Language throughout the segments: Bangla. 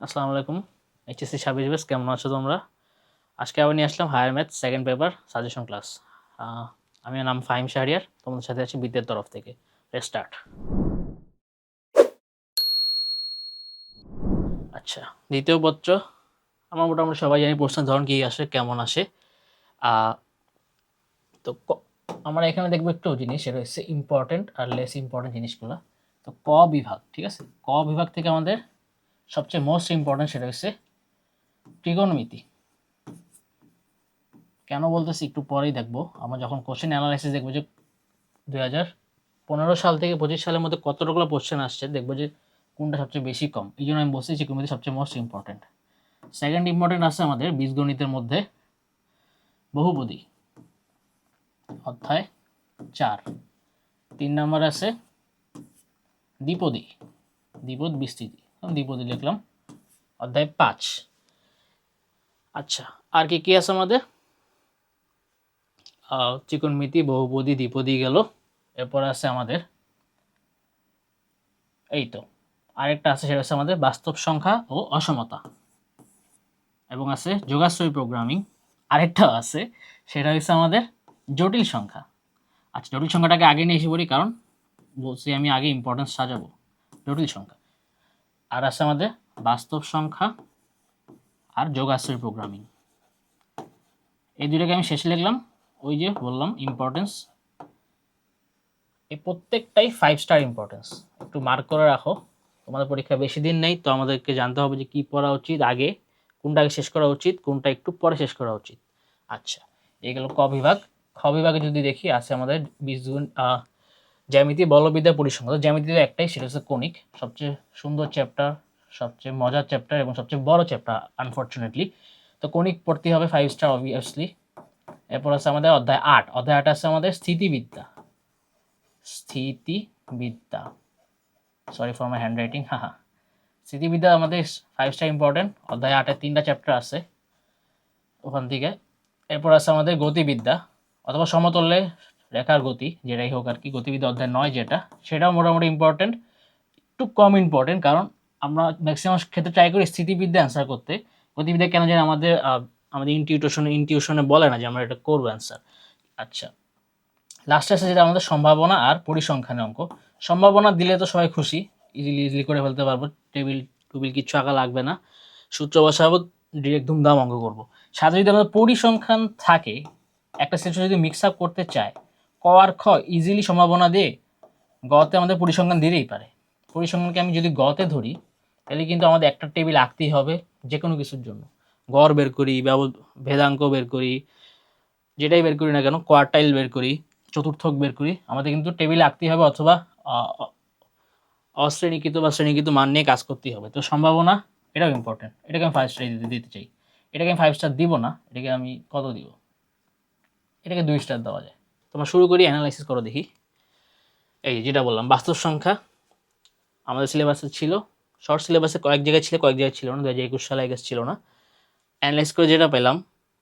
আসসালামু আলাইকুম। এইচএসসি 26 ব্যাচ কেমন আছো তোমরা? আজকে আবার নিয়ে আসলাম higher math second paper suggestion class. আমি নাম ফাহিম শাহরিয়ার, তোমাদের সাথে আছি বিদ্যার তরফ থেকে। Let's start. আচ্ছা, দ্বিতীয় পত্র আমরা মোটামুটি সবাই জানি প্রশ্নের ধরন কী আসে, কেমন আসে। আহ, তো আমরা এখানে দেখবো একটু জিনিস, সেটা হচ্ছে ইম্পর্টেন্ট আর লেস ইম্পর্টেন্ট জিনিসগুলো। তো ক বিভাগ, ঠিক আছে, ক বিভাগ থেকে আমাদের সবচেয়ে মোস্ট ইম্পর্টেন্ট সেটা হচ্ছে ত্রিকোণমিতি। কেন বলতেছি একটু পরেই দেখবো। আমরা যখন কোশ্চেন অ্যানালাইসিস দেখবো যে 2015 সাল থেকে 25 সালের মধ্যে কতগুলো কোশ্চেন আসছে, দেখবো যে কোনটা সবচেয়ে বেশি কম। এই জন্য আমি বলছি ত্রিকোণমিতি সবচেয়ে মোস্ট ইম্পর্টেন্ট। সেকেন্ড ইম্পর্টেন্ট আছে আমাদের বীজগণিতের মধ্যে বহুপদী, অধ্যায় 4। 3 নম্বর আছে দ্বিপদী, দ্বিপদ বিস্তৃতি, দ্বিপদী লিখলাম, অধ্যায় 5। আচ্ছা, আর কি কি আছে আমাদের? ত্রিকোণমিতি, বহুপদী, দ্বিপদী গেল। এরপর আছে আমাদের এই তো আরেকটা আছে, সেটা হচ্ছে আমাদের বাস্তব সংখ্যা ও অসমতা, এবং আছে যোগাশ্রয়ী প্রোগ্রামিং। আরেকটা আছে, সেটা হচ্ছে আমাদের জটিল সংখ্যা। আচ্ছা, জটিল সংখ্যাটাকে আগে নিয়ে এসে পড়ি, কারণ বলছি আমি আগে ইম্পর্টেন্স সাজাবো। জটিল সংখ্যা আর আছে আমাদের বাস্তব সংখ্যা আর যোগাশ্রয়ী প্রোগ্রামিং। এই দুটোকে আমি শেষে লিখলাম। ওই যে বললাম ইম্পর্টেন্স, এই প্রত্যেকটাই 5 স্টার ইম্পর্টেন্স। একটু মার্ক করে রাখো, তোমাদের পরীক্ষা বেশি দিন নেই, তো আমাদেরকে জানতে হবে যে কী পড়া উচিত আগে, কোনটা আগে শেষ করা উচিত, কোনটা একটু পরে শেষ করা উচিত। আচ্ছা, এগুলো ক বিভাগ। খ বিভাগে যদি দেখি আছে আমাদের বীজগণিত, জ্যামিতি, বলবিদ্যা, পরিসংখ্যান। তো জ্যামিতিতে একটাই, সেটা হচ্ছে কণিক, সবচেয়ে সুন্দর চ্যাপ্টার, সবচেয়ে মজার চ্যাপ্টার এবং সবচেয়ে বড় চ্যাপ্টার আনফর্চুনেটলি। তো কণিক পড়তে হবে 5 স্টার অবভিয়াসলি। এরপর আছে আমাদের অধ্যায় 8। অধ্যায় 8 আছে আমাদের স্থিতিবিদ্যা, স্থিতিবিদ্যা, sorry for my handwriting, হ্যাঁ। স্থিতিবিদ্যা আমাদের 5 স্টার ইম্পর্টেন্ট। অধ্যায় 8-এ 3টা চ্যাপ্টার আছে ওখান থেকে। এরপর আছে আমাদের গতিবিদ্যা অথবা সমতলে রেখার গতি, যেটাই হোক আর কি, গতিবিদ্যা অধ্যায় 9 যেটা, সেটাও মোটামুটি ইম্পর্টেন্ট। একটু কম ইম্পর্টেন্ট, কারণ আমরা ম্যাক্সিমাম ক্ষেত্রে ট্রাই করি স্থিতিবিদ্যা অ্যান্সার করতে। গতিবিদ্যা কেন জানি আমাদের আমাদের ইনটিউশনে বলে না যে আমরা এটা করবো অ্যান্সার। আচ্ছা, লাস্টে আছে যেটা আমাদের সম্ভাবনা আর পরিসংখ্যানের অঙ্ক। সম্ভাবনা দিলে তো সবাই খুশি, ইজিলি করে ফেলতে পারবো, টেবিল টুবিল কিচ্ছু আঁকা লাগবে না, সূত্র বসাবো, ডিরেক্ট ধুমধাম অঙ্ক করবো। সাথে যদি আমাদের পরিসংখ্যান থাকে, একটা সেকশন যদি মিক্স আপ করতে চায়, ক আর খ ইজিলি সম্ভাবনা দিয়ে গতে আমাদের পরিসংখ্যান দিতেই পারে। পরিসংখ্যানকে আমি যদি গতে ধরি, তাহলে কিন্তু আমাদের একটা টেবিল আঁকতেই হবে যে কোনো কিছুর জন্য। গড় বের করি, ভেদাঙ্ক বের করি, যেটাই বের করি না কেন, কোয়ার্টাইল বের করি, চতুর্থক বের করি, আমাদের কিন্তু টেবিলে আঁকতেই হবে, অথবা অশ্রেণীকৃত বা শ্রেণীকৃত মান নিয়ে কাজ করতেই হবে। তো সম্ভাবনা এটাও ইম্পর্টেন্ট, এটাকে আমি 5 স্টার দিতে চাই। এটাকে আমি 5 স্টার দিব না, এটাকে আমি কত দিব? এটাকে 2 স্টার দেওয়া যায়। তোমরা শুরু করি, অ্যানালাইসিস করো দেখি। এই যেটা বললাম বাস্তব সংখ্যা আমাদের সিলেবাসে ছিল, শর্ট সিলেবাসে কয়েক জায়গায় ছিল, কয়েক জায়গায় ছিল না, 2021 সালে আই গেস ছিল না। অ্যানালাইজ করে যেটা পেলাম,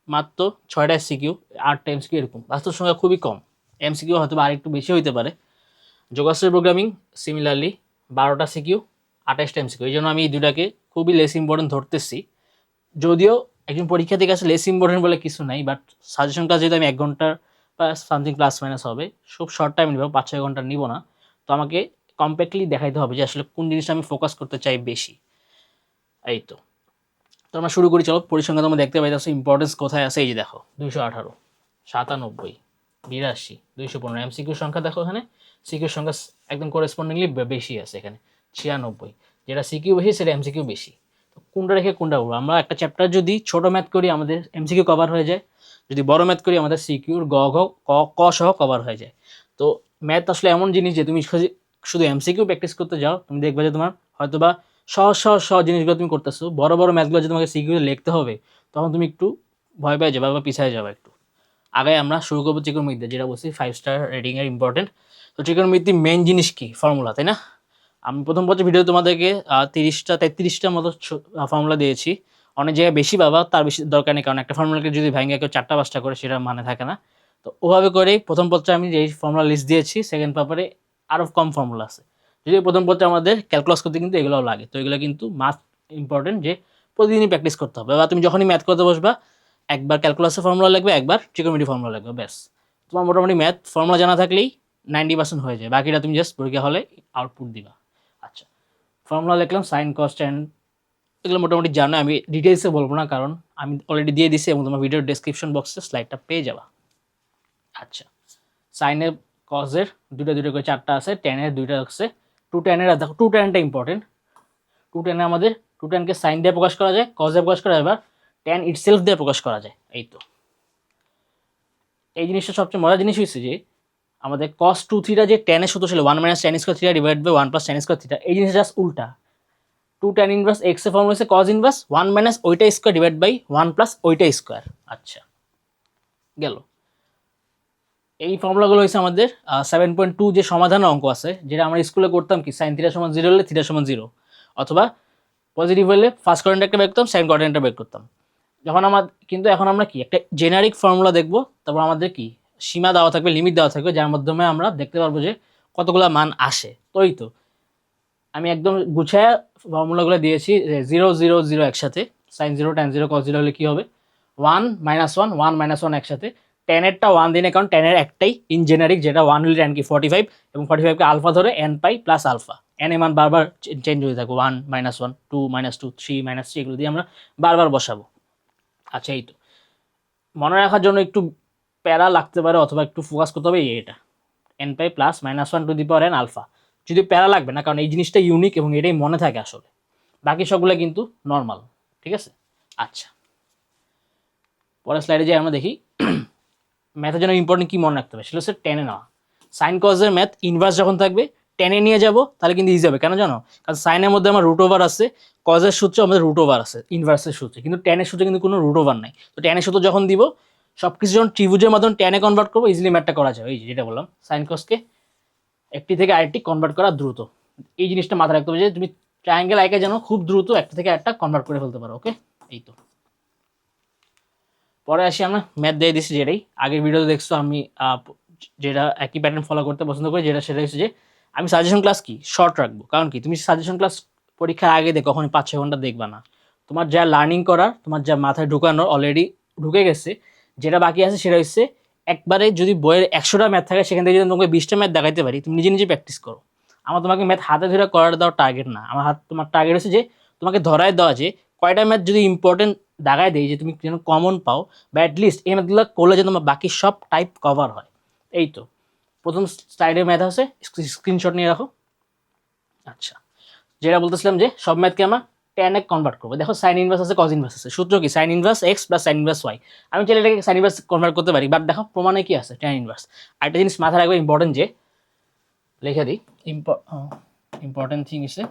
মাত্র 6টা এমসিকিউ, 8টা এমসিকিউ, এরকম। বাস্তব সংখ্যা খুবই কম, এমসিকিউ হয়তো বা আরেকটু বেশি হইতে পারে। যোগাশ্রয় প্রোগ্রামিং সিমিলারলি 12টা সিকিউ, 28টা এমসিকিউ। এই জন্য আমি এই দুটাকে খুবই লেস ইম্পর্টেন্ট ধরতেছি। যদিও একজন পরীক্ষার্থীর কাছে লেস ইম্পর্টেন্ট বলে কিছু নাই, বাট সাজেশন ক্লাস যেহেতু আমি 1 ঘন্টার বা সামথিং প্লাস মাইনাস হবে, খুব শর্ট টাইম নিব, 5-6 ঘন্টা নিব না। তো আমাকে কম্প্যাক্টলি দেখাইতে হবে যে আসলে কোন জিনিসটা আমি ফোকাস করতে চাই বেশি। এই তো আমরা শুরু করি, চলো। পরিসংখ্যান তোমরা দেখতে পাইতেছো ইম্পর্টেন্স কোথায় আছে। এই যে দেখো, 218, 97, 82, 215 এমসিকিউর সংখ্যা দেখো এখানে। সিকিউর সংখ্যা একদম করেসপন্ডিংলি বেশি আছে এখানে, 96। যেটা সিকিউ বেশি সেটা এমসিকিউ বেশি। তো কোনটা রেখে কোনটা বলবো? আমরা একটা চ্যাপ্টার যদি ছোট ম্যাথ করি, আমাদের এমসিকিউ কভার হয়ে যায়। যদি বড় ম্যাথ করি, আমাদের সিকিউর গ ঘ ক ক সহ কভার হয়ে যায়। তো ম্যাথ আসলে এমন জিনিস যে তুমি শুধু এমসিকিউ প্র্যাকটিস করতে যাও, তুমি দেখবে যে তোমার হয়তোবা সহজ সহজ সহজ জিনিসগুলো তুমি করতেছো, বড় বড় ম্যাথগুলো যদি তোমাকে সিকিউতে লিখতে হবে, তখন তুমি একটু ভয় পেয়ে যাবে বা পিছিয়ে যাবে একটু। আগে আমরা শুরু করবো ত্রিকোণমিতি, যেটা বলছি 5 স্টার রেটিংয়ের ইম্পর্টেন্ট। তো ত্রিকোণমিতি মেন জিনিস কি? ফর্মুলা, তাই না? আমি প্রথম ভিডিও তোমাদেরকে 33টার মতো ফর্মুলা দিয়েছি। অনেক জায়গায় বেশি পাবা, তার বেশি দরকার নেই, কারণ একটা ফর্মুলাকে যদি ভেঙে কেউ 4টা 5টা করে, সেটা মানে থাকে না। তো ওভাবে করেই প্রথম পত্রে আমি যেই ফর্মুলা লিস্ট দিয়েছি, সেকেন্ড পেপারে আরও কম ফর্মুলা আছে। যদি প্রথম পত্রে আমাদের ক্যালকুলাস করতে কিন্তু এগুলোও লাগে, তো এগুলো কিন্তু মাস্ট ইম্পর্টেন্ট যে প্রতিদিনই প্র্যাকটিস করতে হবে, বা তুমি যখনই ম্যাথ করতে বসবা একবার ক্যালকুলাসের ফর্মুলা লাগবে, একবার ট্রিগোনোমেট্রি ফর্মুলা লাগবে, ব্যাস তোমার মোটামুটি ম্যাথ ফর্মুলা জানা থাকলেই 90% হয়ে যায়, বাকিটা তুমি জাস্ট পরীক্ষা হলে আউটপুট দিবা। আচ্ছা, ফর্মুলা লিখলাম, সাইন কস ট্যান এগুলো মোটামুটি জানো, আমি ডিটেলসে বলবো না কারণ আমি অলরেডি দিয়ে দিছি এবং তোমার ভিডিওর ডেসক্রিপশন বক্সে স্লাইডটা পেয়ে যাবা। আচ্ছা, সাইনের কজের দুটো করে 4টা আছে, ট্যানের 2টা আছে, টু ট্যানের দেখো টু ট্যানটা ইম্পর্টেন্ট। টু ট্যানে আমাদের টু ট্যানকে সাইন দিয়ে প্রকাশ করা যায়, কজ দিয়ে প্রকাশ করা যায়, এবার ট্যান ইটসেলফ দিয়ে প্রকাশ করা যায়। এই তো এই জিনিসটা সবচেয়ে মজার জিনিস হয়েছে যে আমাদের কস 2θ যে ট্যানের সূত্র ছিল 1 - tan square theta divide by 1 + tan square theta, এই জিনিসটা জাস্ট উল্টা। 2 tan ইনভার্স এক্স এর ফর্মুলা হচ্ছে cos ইনভার্স 1 - ওইটা স্কয়ার ডিভাইড বাই 1 + ওইটা স্কয়ার। আচ্ছা গেল। এই ফর্মুলাগুলো হচ্ছে আমাদের 7.2 যে সমাধানের অঙ্ক আছে, যেটা আমরা স্কুলে করতাম কি sin θ = 0 হলে θ = 0, অথবা পজিটিভ হলে ফার্স্ট কোয়াড্রেন্ট একটা বের করতাম, সেকেন্ড কোয়াড্রেন্টটা বের করতাম। যখন আমাদের কিন্তু এখন আমরা কি একটা জেনারিক ফর্মুলা দেখব, তারপর আমাদের কি সীমা দেওয়া থাকবে, লিমিট দেওয়া থাকবে, যার মাধ্যমে আমরা দেখতে পারবো যে কতগুলো মান আসে। তো এই তো আমি একদম গুছায় ফর্মুলাগুলো দিয়েছি, 0 0 0 একসাথে, sin 0 tan 0 cos 0 হলে কি হবে 1 - 1 1 - 1 একসাথে, tan এরটা 1 দিনে কারণ tan এর একটাই ইন জেনারিক, যেটা 1 হলে tan কি 45, এবং 45 কে আলফা ধরে n pi plus alpha, n এর মান বারবার চেঞ্জ হয়ে থাকবে, 1 - 1 2 - 2 3 - 3, এগুলো দিয়ে আমরা বারবার বসাবো। আচ্ছা এই তো মনে রাখার জন্য একটু প্যারা লাগতে পারে অথবা একটু ফোকাস করতে হবে এটা, n pi plus -1 to the power n alpha, যদি প্যারা লাগবে না কারণ এই জিনিসটা ইউনিক এবং এটাই মনে থাকে আসলে, বাকি সবগুলো কিন্তু নর্মাল। ঠিক আছে, আচ্ছা পরের স্লাইডে যে আমরা দেখি ম্যাথের জন্য ইম্পর্টেন্ট কি মনে রাখতে হবে সেটা হচ্ছে টেনে নেওয়া। সাইন কজের ম্যাথ ইনভার্স যখন থাকবে টেনে নিয়ে যাব তাহলে কিন্তু ইজি হবে, কেন জানো? কারণ সাইনের মধ্যে আমার রুট ওভার আছে, কজের সূত্রে আমাদের রুট ওভার আছে ইনভার্সের সূত্রে, কিন্তু টেনের সূত্রে কিন্তু কোনো রুট ওভার নাই। তো টেনের সূত্র যখন দিব সব কিছু যখন ত্রিভুজের মাধ্যমে টেনে কনভার্ট করবো, ইজিলি ম্যাথটা করা যায়। এই যেটা বললাম সাইন কজকে একটি থেকে আরেকটি কনভার্ট করা দ্রুত, এই জিনিসটা মাথায় রাখতে হবে যে তুমি ট্রায়াঙ্গেল আঁকে যেন খুব দ্রুত একটা থেকে একটা কনভার্ট করে ফেলতে পারো। ওকে, এই তো পরে আসি আমরা ম্যাথ দিয়ে দিচ্ছি, যেটাই আগের ভিডিওতে দেখছো আমি যেটা একই প্যাটার্ন ফলো করতে পছন্দ করি, যেটা সেটা হচ্ছে যে আমি সাজেশন ক্লাস কি শর্ট রাখবো। কারণ কি তুমি সাজেশন ক্লাস পরীক্ষার আগে দেখো, কখনই 5-6 ঘন্টা দেখবা না, তোমার যা লার্নিং করার, তোমার যা মাথায় ঢুকানোর অলরেডি ঢুকে গেছে, যেটা বাকি আছে সেটা হচ্ছে একবারে যদি বইয়ের 100টা ম্যাথ থাকে সেখান থেকে যদি তোমাকে 20টা ম্যাথ দেখাইতে পারি, তুমি নিজে নিজে প্র্যাকটিস করো। আমার তোমাকে ম্যাথ হাতে ধরে করার দেওয়ার টার্গেট না, তোমার টার্গেট হচ্ছে যে তোমাকে ধরায় দেওয়া যে কয়টা ম্যাথ যদি ইম্পর্টেন্ট দাগায় দেয় যে তুমি যেন কমন পাও, বা অ্যাটলিস্ট এই ম্যাথগুলো করলে যে তোমার বাকি সব টাইপ কভার হয়। এই তো প্রথম স্লাইডের ম্যাথ আছে, স্ক্রিনশট নিয়ে রাখো। আচ্ছা যেটা বলতেছিলাম যে সব ম্যাথকে আমরা tan এ কনভার্ট করবো। দেখো সাইন ইনভার্স আছে, কজ ইনভার্স আছে, সূত্র কি sine inverse x plus sine inverse y. আমি চাইলে এটাকে সাইন ইনভার্স কনভার্ট করতে পারি, বাট দেখো প্রমাণে কি আছে tan ইনভার্স। আরেকটা জিনিস মাথায় রাখবে ইম্পর্টেন্ট, যে লিখে দিই ইম্পর্টেন্ট থিং ইসে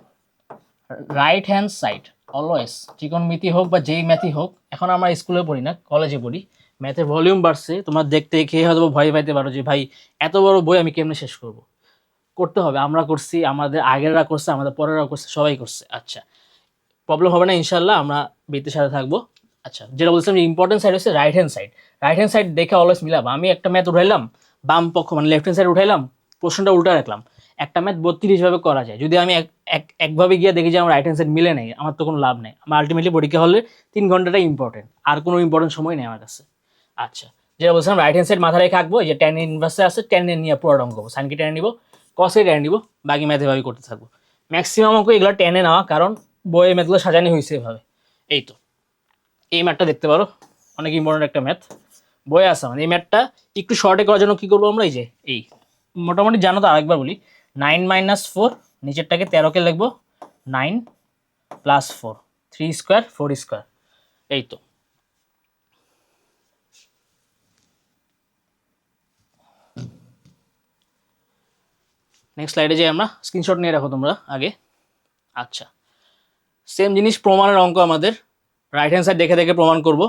রাইট হ্যান্ড সাইড অলওয়েজ, ত্রিকোণমিতি হোক বা যেই ম্যাথই হোক, এখন আমরা স্কুলে পড়ি না কলেজে পড়ি, ম্যাথের ভলিউম বাড়ছে, তোমার দেখতে খেয়ে হয়তো ভয় পাইতে পারো যে ভাই এত বড় বই আমি কেমনে শেষ করব। করতে হবে, আমরা করছি, আমাদের আগেররা করছে, আমাদের পরেররা করছে, সবাই করছে। আচ্ছা প্রবলেম হবে না ইনশাল্লাহ, আমরা বৃত্তের সাথে থাকবো। আচ্ছা যেটা বলছিলাম যে ইম্পর্টেন্ট সাইড হচ্ছে right hand side. Right hand side দেখে অলওয়েজ মিলাবো। আমি একটা ম্যাথ উঠাইলাম বাম পক্ষ মানে লেফট হ্যান্ড সাইড উঠাইলাম, প্রশ্নটা উল্টা রাখলাম, একটা ম্যাথ 32 ভাবে করা যায়। যদি আমি একভাবে গিয়ে দেখি যে আমার রাইট হ্যান্ড সাইড মিলে নেই, আমার তো কোনো লাভ নেই। আমার আলটিমেটলি পরীক্ষা হলে 3 ঘন্টাটাই ইম্পর্টেন্ট, আর কোনো ইম্পর্টেন্ট সময় নেই আমার কাছে। আচ্ছা যেটা বলছিলাম রাইট হ্যান্ড সাইড মাথায় রেখে আঁকবো, যে ট্যান ইনভার্সে আছে, ট্যান নিয়ে পুরো অঙ্ক করবো, সাইনকে ট্যান নিবো, কসে ট্যান নিবো, বাকি ম্যাথে ভাবে করতে থাকবো। ম্যাক্সিমাম অঙ্ক এগুলো টেনে নেওয়া, কারণ বইয়ে ম্যাথগুলো সাজানো হয়েছে এভাবে। এই তো এই ম্যাথটা দেখতে পারো, অনেক ইম্পর্টেন্ট একটা ম্যাথ, বইয়ে আসা মানে এই ম্যাথটা একটু শর্টে করার জন্য কী করবো আমরা, এই যে এই মোটামুটি জানো তো, আরেকবার বলি 9 - 4, নিচেরটাকে 13কে লিখবো 9 + 4, 3 স্কোয়ার 4 স্কোয়ার। এই তো নেক্সট স্লাইডে যে আমরা স্ক্রিনশট নিয়ে রাখো তোমরা আগে। আচ্ছা সেম জিনিস প্রমাণের অঙ্ক আমাদের রাইট হ্যান্ড সাইড দেখে দেখে প্রমাণ করব,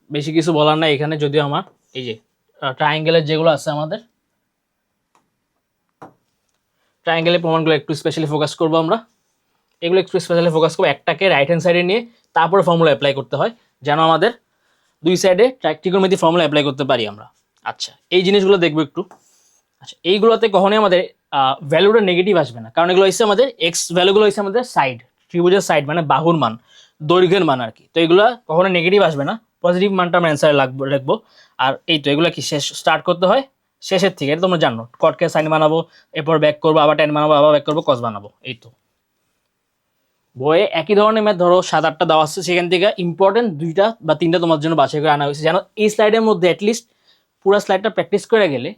বেশি কিছু বলার নাই এখানে। যদিও আমার এই যে ট্রায়াঙ্গেলের যেগুলো আছে, আমাদের ট্রায়াঙ্গেলের প্রমাণগুলো একটু স্পেশালি ফোকাস করবো আমরা, এগুলো একটু স্পেশালি ফোকাস করবো। একটাকে রাইট হ্যান্ড সাইডে নিয়ে তারপরে ফর্মুলা অ্যাপ্লাই করতে হয়, যেন আমাদের দুই সাইডে ত্রিকোণমিতি ফর্মুলা অ্যাপ্লাই করতে পারি আমরা। আচ্ছা এই জিনিসগুলো দেখবো একটু। আচ্ছা এইগুলোতে কখনোই আমাদের ভ্যালুটা নেগেটিভ আসবে না, কারণ এগুলো হচ্ছে আমাদের এক্স ভ্যালুগুলো হচ্ছে আমাদের সাইড, ত্রিভুজের সাইড মানে বাহুর মান। দৈর্ঘ্যের মান আর কি। তো এগুলো কখনো নেগেটিভ আসবে না, পজিটিভ মানটা আমরা অ্যান্সারে রাখবো। আর এই তো এগুলো কি শেষ স্টার্ট করতে হয় শেষের থেকে, এটা তোমরা জানো। কটকে সাইন বানাবো, এরপর ব্যাক করবো, আবার টেন বানাবো, আবার ব্যাক করবো, কস বানাবো। এই তো বইয়ে একই ধরনের ম্যাথ ধরো 7-8টা দেওয়া আছে, সেখান থেকে ইম্পর্টেন্ট 2টা বা 3টা তোমার জন্য বাছাই করে আনা হয়েছে, যেন এই স্লাইডের মধ্যে অ্যাটলিস্ট পুরো স্লাইডটা প্র্যাকটিস করে গেলে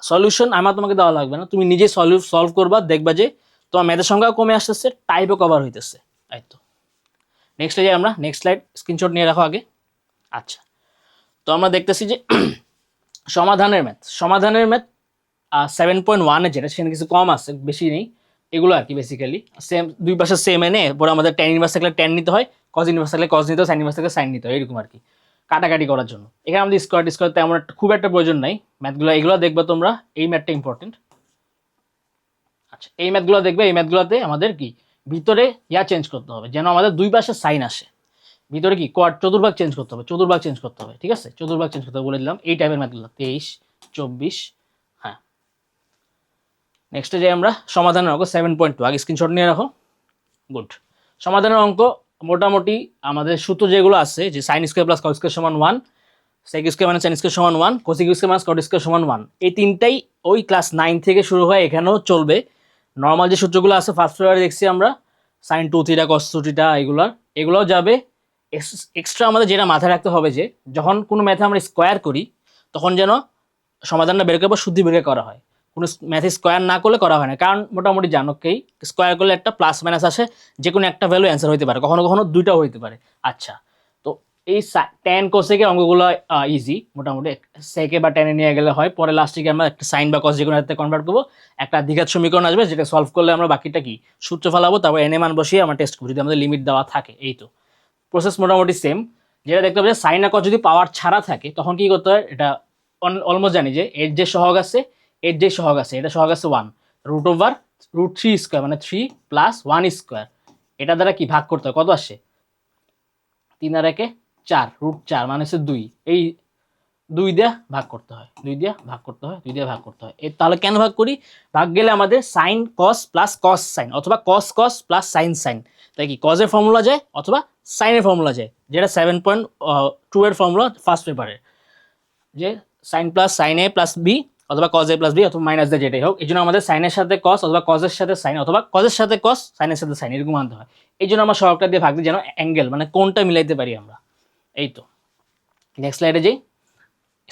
সলিউশন আমার তোমাকে দেওয়া লাগবে না, তুমি নিজে সলভ করবা, দেখবা যে তোমার ম্যাথের সংখ্যাও কমে আসতেছে, টাইপও কভার হইতেছে। এই তো নেক্সট যাই আমরা। নেক্সট স্লাইড স্ক্রিনশট নিয়ে রাখো আগে। আচ্ছা, তো আমরা দেখতেছি যে সমাধানের ম্যাথ 7.1 যেটা, সেখানে কিছু কম আছে, বেশি নেই, এগুলো আর কি বেসিক্যালি সেম, দুই পাশে সেম এনে এরপর আমাদের ট্যান ইনভার্স থাকলে ট্যান নিতে হয়, কজ ইনভার্স থাকলে কজ নিতে হয়, সাইন ইনভার্স থাকলে সাইন নিতে হয়, এরকম আর কি কাটাকাটি করার জন্য। এখানে আমাদের স্কোয়ার তেমন খুব একটা প্রয়োজন নাই। ম্যাথগুলো এগুলো দেখবে তোমরা, এই ম্যাথটা ইম্পর্টেন্ট। আচ্ছা, এই ম্যাথগুলো দেখবে, এই ম্যাথগুলোতে আমাদের কি ভিতরে চেঞ্জ করতে হবে, যেন আমাদের দুই পাশে সাইন আসে। ভিতরে কি চতুর্ভাগ চেঞ্জ করতে হবে, ঠিক আছে, চতুর্ভাগ চেঞ্জ করতে হবে বলে দিলাম। এই টাইপের ম্যাথগুলো 23, 24। হ্যাঁ, নেক্সটে যাই আমরা সমাধানের অঙ্ক 7.2, আগে স্ক্রিনশট নিয়ে রাখো। গুড। সমাধানের অঙ্ক মোটামুটি আমাদের সূত্র যেগুলো আছে, যে sine square plus cos square সমান 1, sec square minus sine square সমান 1, cosec square minus cot square সমান 1, এই তিনটাই ওই ক্লাস 9 থেকে শুরু হয়, এখানেও চলবে। নর্মাল যে সূত্রগুলো আছে ফার্স্ট ফেব্রুয়ারি দেখছি আমরা, সাইন 2 থিটা কস 2 থিটা, এগুলোও যাবে। এক্সট্রা আমাদের যেটা মাথায় রাখতে হবে যে যখন কোনো ম্যাথে আমরা স্কোয়ার করি, তখন যেন সমাধানটা বের করবো শুদ্ধি বের করা হয়, কোনো ম্যাথে স্কোয়ার না করলে করা হয় না। কারণ মোটামুটি জানোকেই স্কোয়ার করলে একটা প্লাস মাইনাস আসে, যে কোনো একটা ভ্যালু অ্যান্সার হতে পারে, কখনো কখনো দুইটাও হইতে পারে। আচ্ছা, তো এই ট্যান কোসেকের অঙ্কগুলো ইজি, মোটামুটি সেকে বা টেনে নিয়ে গেলে হয়, পরে লাস্টে আমরা একটা সাইন বা কস যে কোনো একটা কনভার্ট করবো, একটা দ্বিঘাত সমীকরণ আসবে, যেটা সলভ করলে আমরা বাকিটা কি সূত্র ফেলাবো, তারপর এনে মান বসিয়ে আমরা টেস্ট করবো যদি আমাদের লিমিট দেওয়া থাকে। এই তো প্রসেস মোটামুটি সেম। যেটা দেখতে পাবে সাইন আর কস যদি পাওয়ার ছাড়া থাকে, তখন কি করতে হয়, এটা অলমোস্ট জানি যে এর যে সহগ আছে, এটা সহগ আছে 1, √3 স্কোয়ার মানে 3 প্লাস 1 স্কোয়ার, এটা দ্বারা কি ভাগ করতে হয়, কত আসে 3 আর 1 4, √4 মানে হচ্ছে 2, এই 2 দিয়ে ভাগ করতে হয়, তাহলে কেন ভাগ করি, ভাগ গেলে আমাদের সাইন কস প্লাস কস সাইন, অথবা কস কস প্লাস সাইন সাইন, তাই কি কজের ফর্মুলা যায় অথবা সাইনের ফর্মুলা যায়, যেটা 7.2 এর ফর্মুলা ফার্স্ট পেপারের, যে সাইন প্লাস সাইন এ প্লাস বি, অথবা কজ এ প্লাস বি, অথবা মাইনাস দিয়ে যেটাই হোক। এই জন্য আমাদের সাইনের সাথে কস, অথবা কজের সাথে সাইন, অথবা কজের সাথে কস, সাইনের সাথে সাইন, এরকম আনতে হয়। এই জন্য আমরা সহগটা দিয়ে ভাগ দিই, যেন অ্যাঙ্গেল মানে কোনটা মিলাইতে পারি আমরা। এই তো নেক্সট স্লাইডে যাই।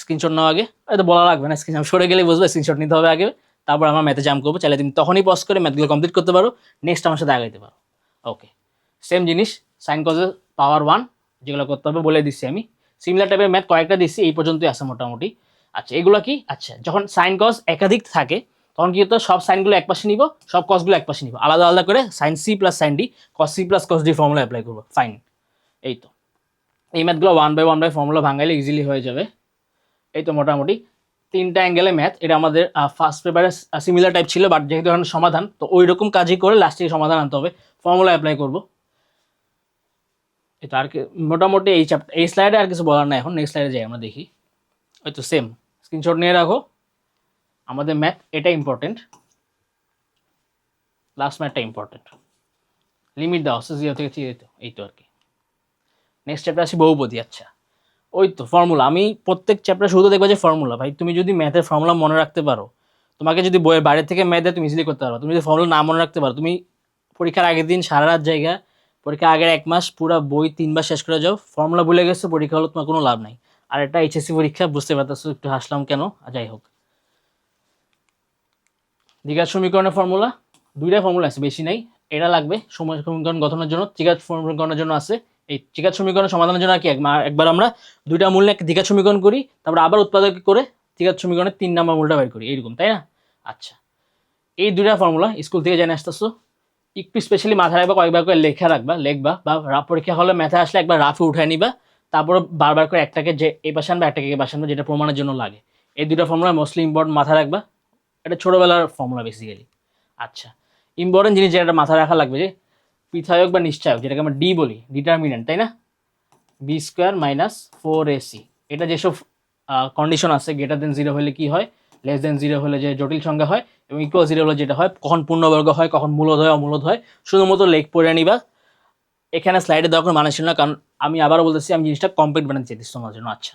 স্ক্রিনশট নাও আগে, হয়তো বলা লাগবে না, স্ক্রিন সরে গেলে বুঝবে স্ক্রিনশট নিতে হবে আগে, তারপর আমরা ম্যাথে জাম্প করবো। চাইলে তুমি তখনই পজ করে ম্যাথগুলো কমপ্লিট করতে পারো, নেক্সট আমার সাথে আগাইতে পারো। ওকে, সেম জিনিস, সাইন কজের পাওয়ার 1 যেগুলো করতে হবে বলে দিচ্ছি আমি। সিমিলার টাইপের ম্যাথ কয়েকটা দিচ্ছি, এই পর্যন্তই আছে মোটামুটি। আচ্ছা, এগুলো কি, আচ্ছা যখন সাইন কস একাধিক থাকে, তখন কি হতো, সব সাইনগুলো এক পাশে নিব, সব কসগুলো এক পাশে নিব, আলাদা আলাদা করে sine C plus sine D, cos C plus cos D formula apply করবো। ফাইন, এই তো এই ম্যাথগুলো 1 বাই 1 ফর্মুলা ভাঙাইলে ইজিলি হয়ে যাবে। এই তো মোটামুটি 3টা অ্যাঙ্গেলে ম্যাথ, এটা আমাদের ফার্স্ট পেপারে সিমিলার টাইপ ছিল, বাট যেহেতু এখন সমাধান, তো ওই রকম কাজই করে লাস্টে সমাধান আনতে হবে, ফর্মুলা অ্যাপ্লাই করবো। এই তো আর কি মোটামুটি এই স্লাইডে আর কিছু বলার নাই। এখন নেক্সট স্লাইডে যাই আমরা, দেখি। ওই তো সেম, স্ক্রিনশট নিয়ে রাখো। আমাদের ম্যাথ এটা ইম্পর্টেন্ট, লাস্ট ম্যাথটা ইম্পর্টেন্ট, লিমিট দেওয়া হচ্ছে 0 থেকে 3, এই তো আর কি। নেক্সট চ্যাপ্টার আসি বহুপদী। আচ্ছা, ওই তো ফর্মুলা, আমি প্রত্যেক চ্যাপ্টার শুরুতে দেখবো যে ফর্মুলা। ভাই তুমি যদি ম্যাথের ফর্মুলা মনে রাখতে পারো, তোমাকে যদি বইয়ের বাইরে থেকে ম্যাথ দেয় তুমি ইজিলি করতে পারো। তুমি যদি ফর্মুলা না মনে রাখতে পারো, তুমি পরীক্ষার আগের দিন সারা রাত জায়গা, পরীক্ষার আগের 1 মাস পুরো বই 3বার শেষ করে যাও, ফর্মুলা ভুলে গেছো, পরীক্ষা হলো তোমার কোনো লাভ নাই। আর এটা এইচএসসি পরীক্ষা, বুঝতে পারতেছো, একটু হাসলাম কেন, যাই হোক। দ্বিঘাত সমীকরণের ফর্মুলা 2টা ফর্মুলা আছে, বেশি নাই। এটা লাগবে সময় সমীকরণ গঠনের জন্য, ত্রিঘাত সমীকরণের জন্য আছে। এই ত্রিঘাত সমীকরণ সমাধানের জন্য কি একবার আমরা 2টা মূল এক দ্বিঘাত সমীকরণ করি, তারপর আবার উৎপাদক করে ত্রিঘাত সমীকরণের 3 নম্বর মূলটা বের করি, এইরকম, তাই না? আচ্ছা, এই 2টা ফর্মুলা স্কুল থেকে জেনে আসতেছো, একটু স্পেশালি মাথায় রাখবা, কয়েকবার করে লিখবা, বা পরীক্ষা হলে ম্যাথে আসলে একবার রাফে উঠায় নিবা, তারপর বারবার করে একটাকে যে এই পাশে আনবা, একটাকে এই পাশে আনবা, যেটা প্রমাণের জন্য লাগে। এই 2টা ফর্মুলা মোস্টলি ইম্পর্টেন্ট, মাথায় রাখবা। এটা ছোটবেলার ফর্মুলা বেসিক্যালি। আচ্ছা, ইম্পর্টেন্ট জিনিস যেটা মাথায় রাখা লাগবে, যে পৃথায়ক বা নিশ্চয়ক, যেটাকে আমরা ডি বলি, ডিটারমিনেন্ট, তাই না, বি স্কোয়ার মাইনাস 4ac, এটা যেসব কন্ডিশন আছে, গ্রেটার দেন 0 হলে কি হয়, লেস দেন 0 হলে যে জটিল সংখ্যা হয়, এবং ইকুয়াল 0 হলে যেটা হয়, কখন পূর্ণবর্গ হয়, কখন মূলদ হয়, অমূলদ হয়, শুধুমাত্র লেখ পড়ে নিবা, এখানে স্লাইডে দেওয়ার কোনো মানে ছিল না, কারণ আমি আবারও বলতেছি আমি জিনিসটা কমপ্লিট বানাতে চাইতেছি তোমার জন্য। আচ্ছা,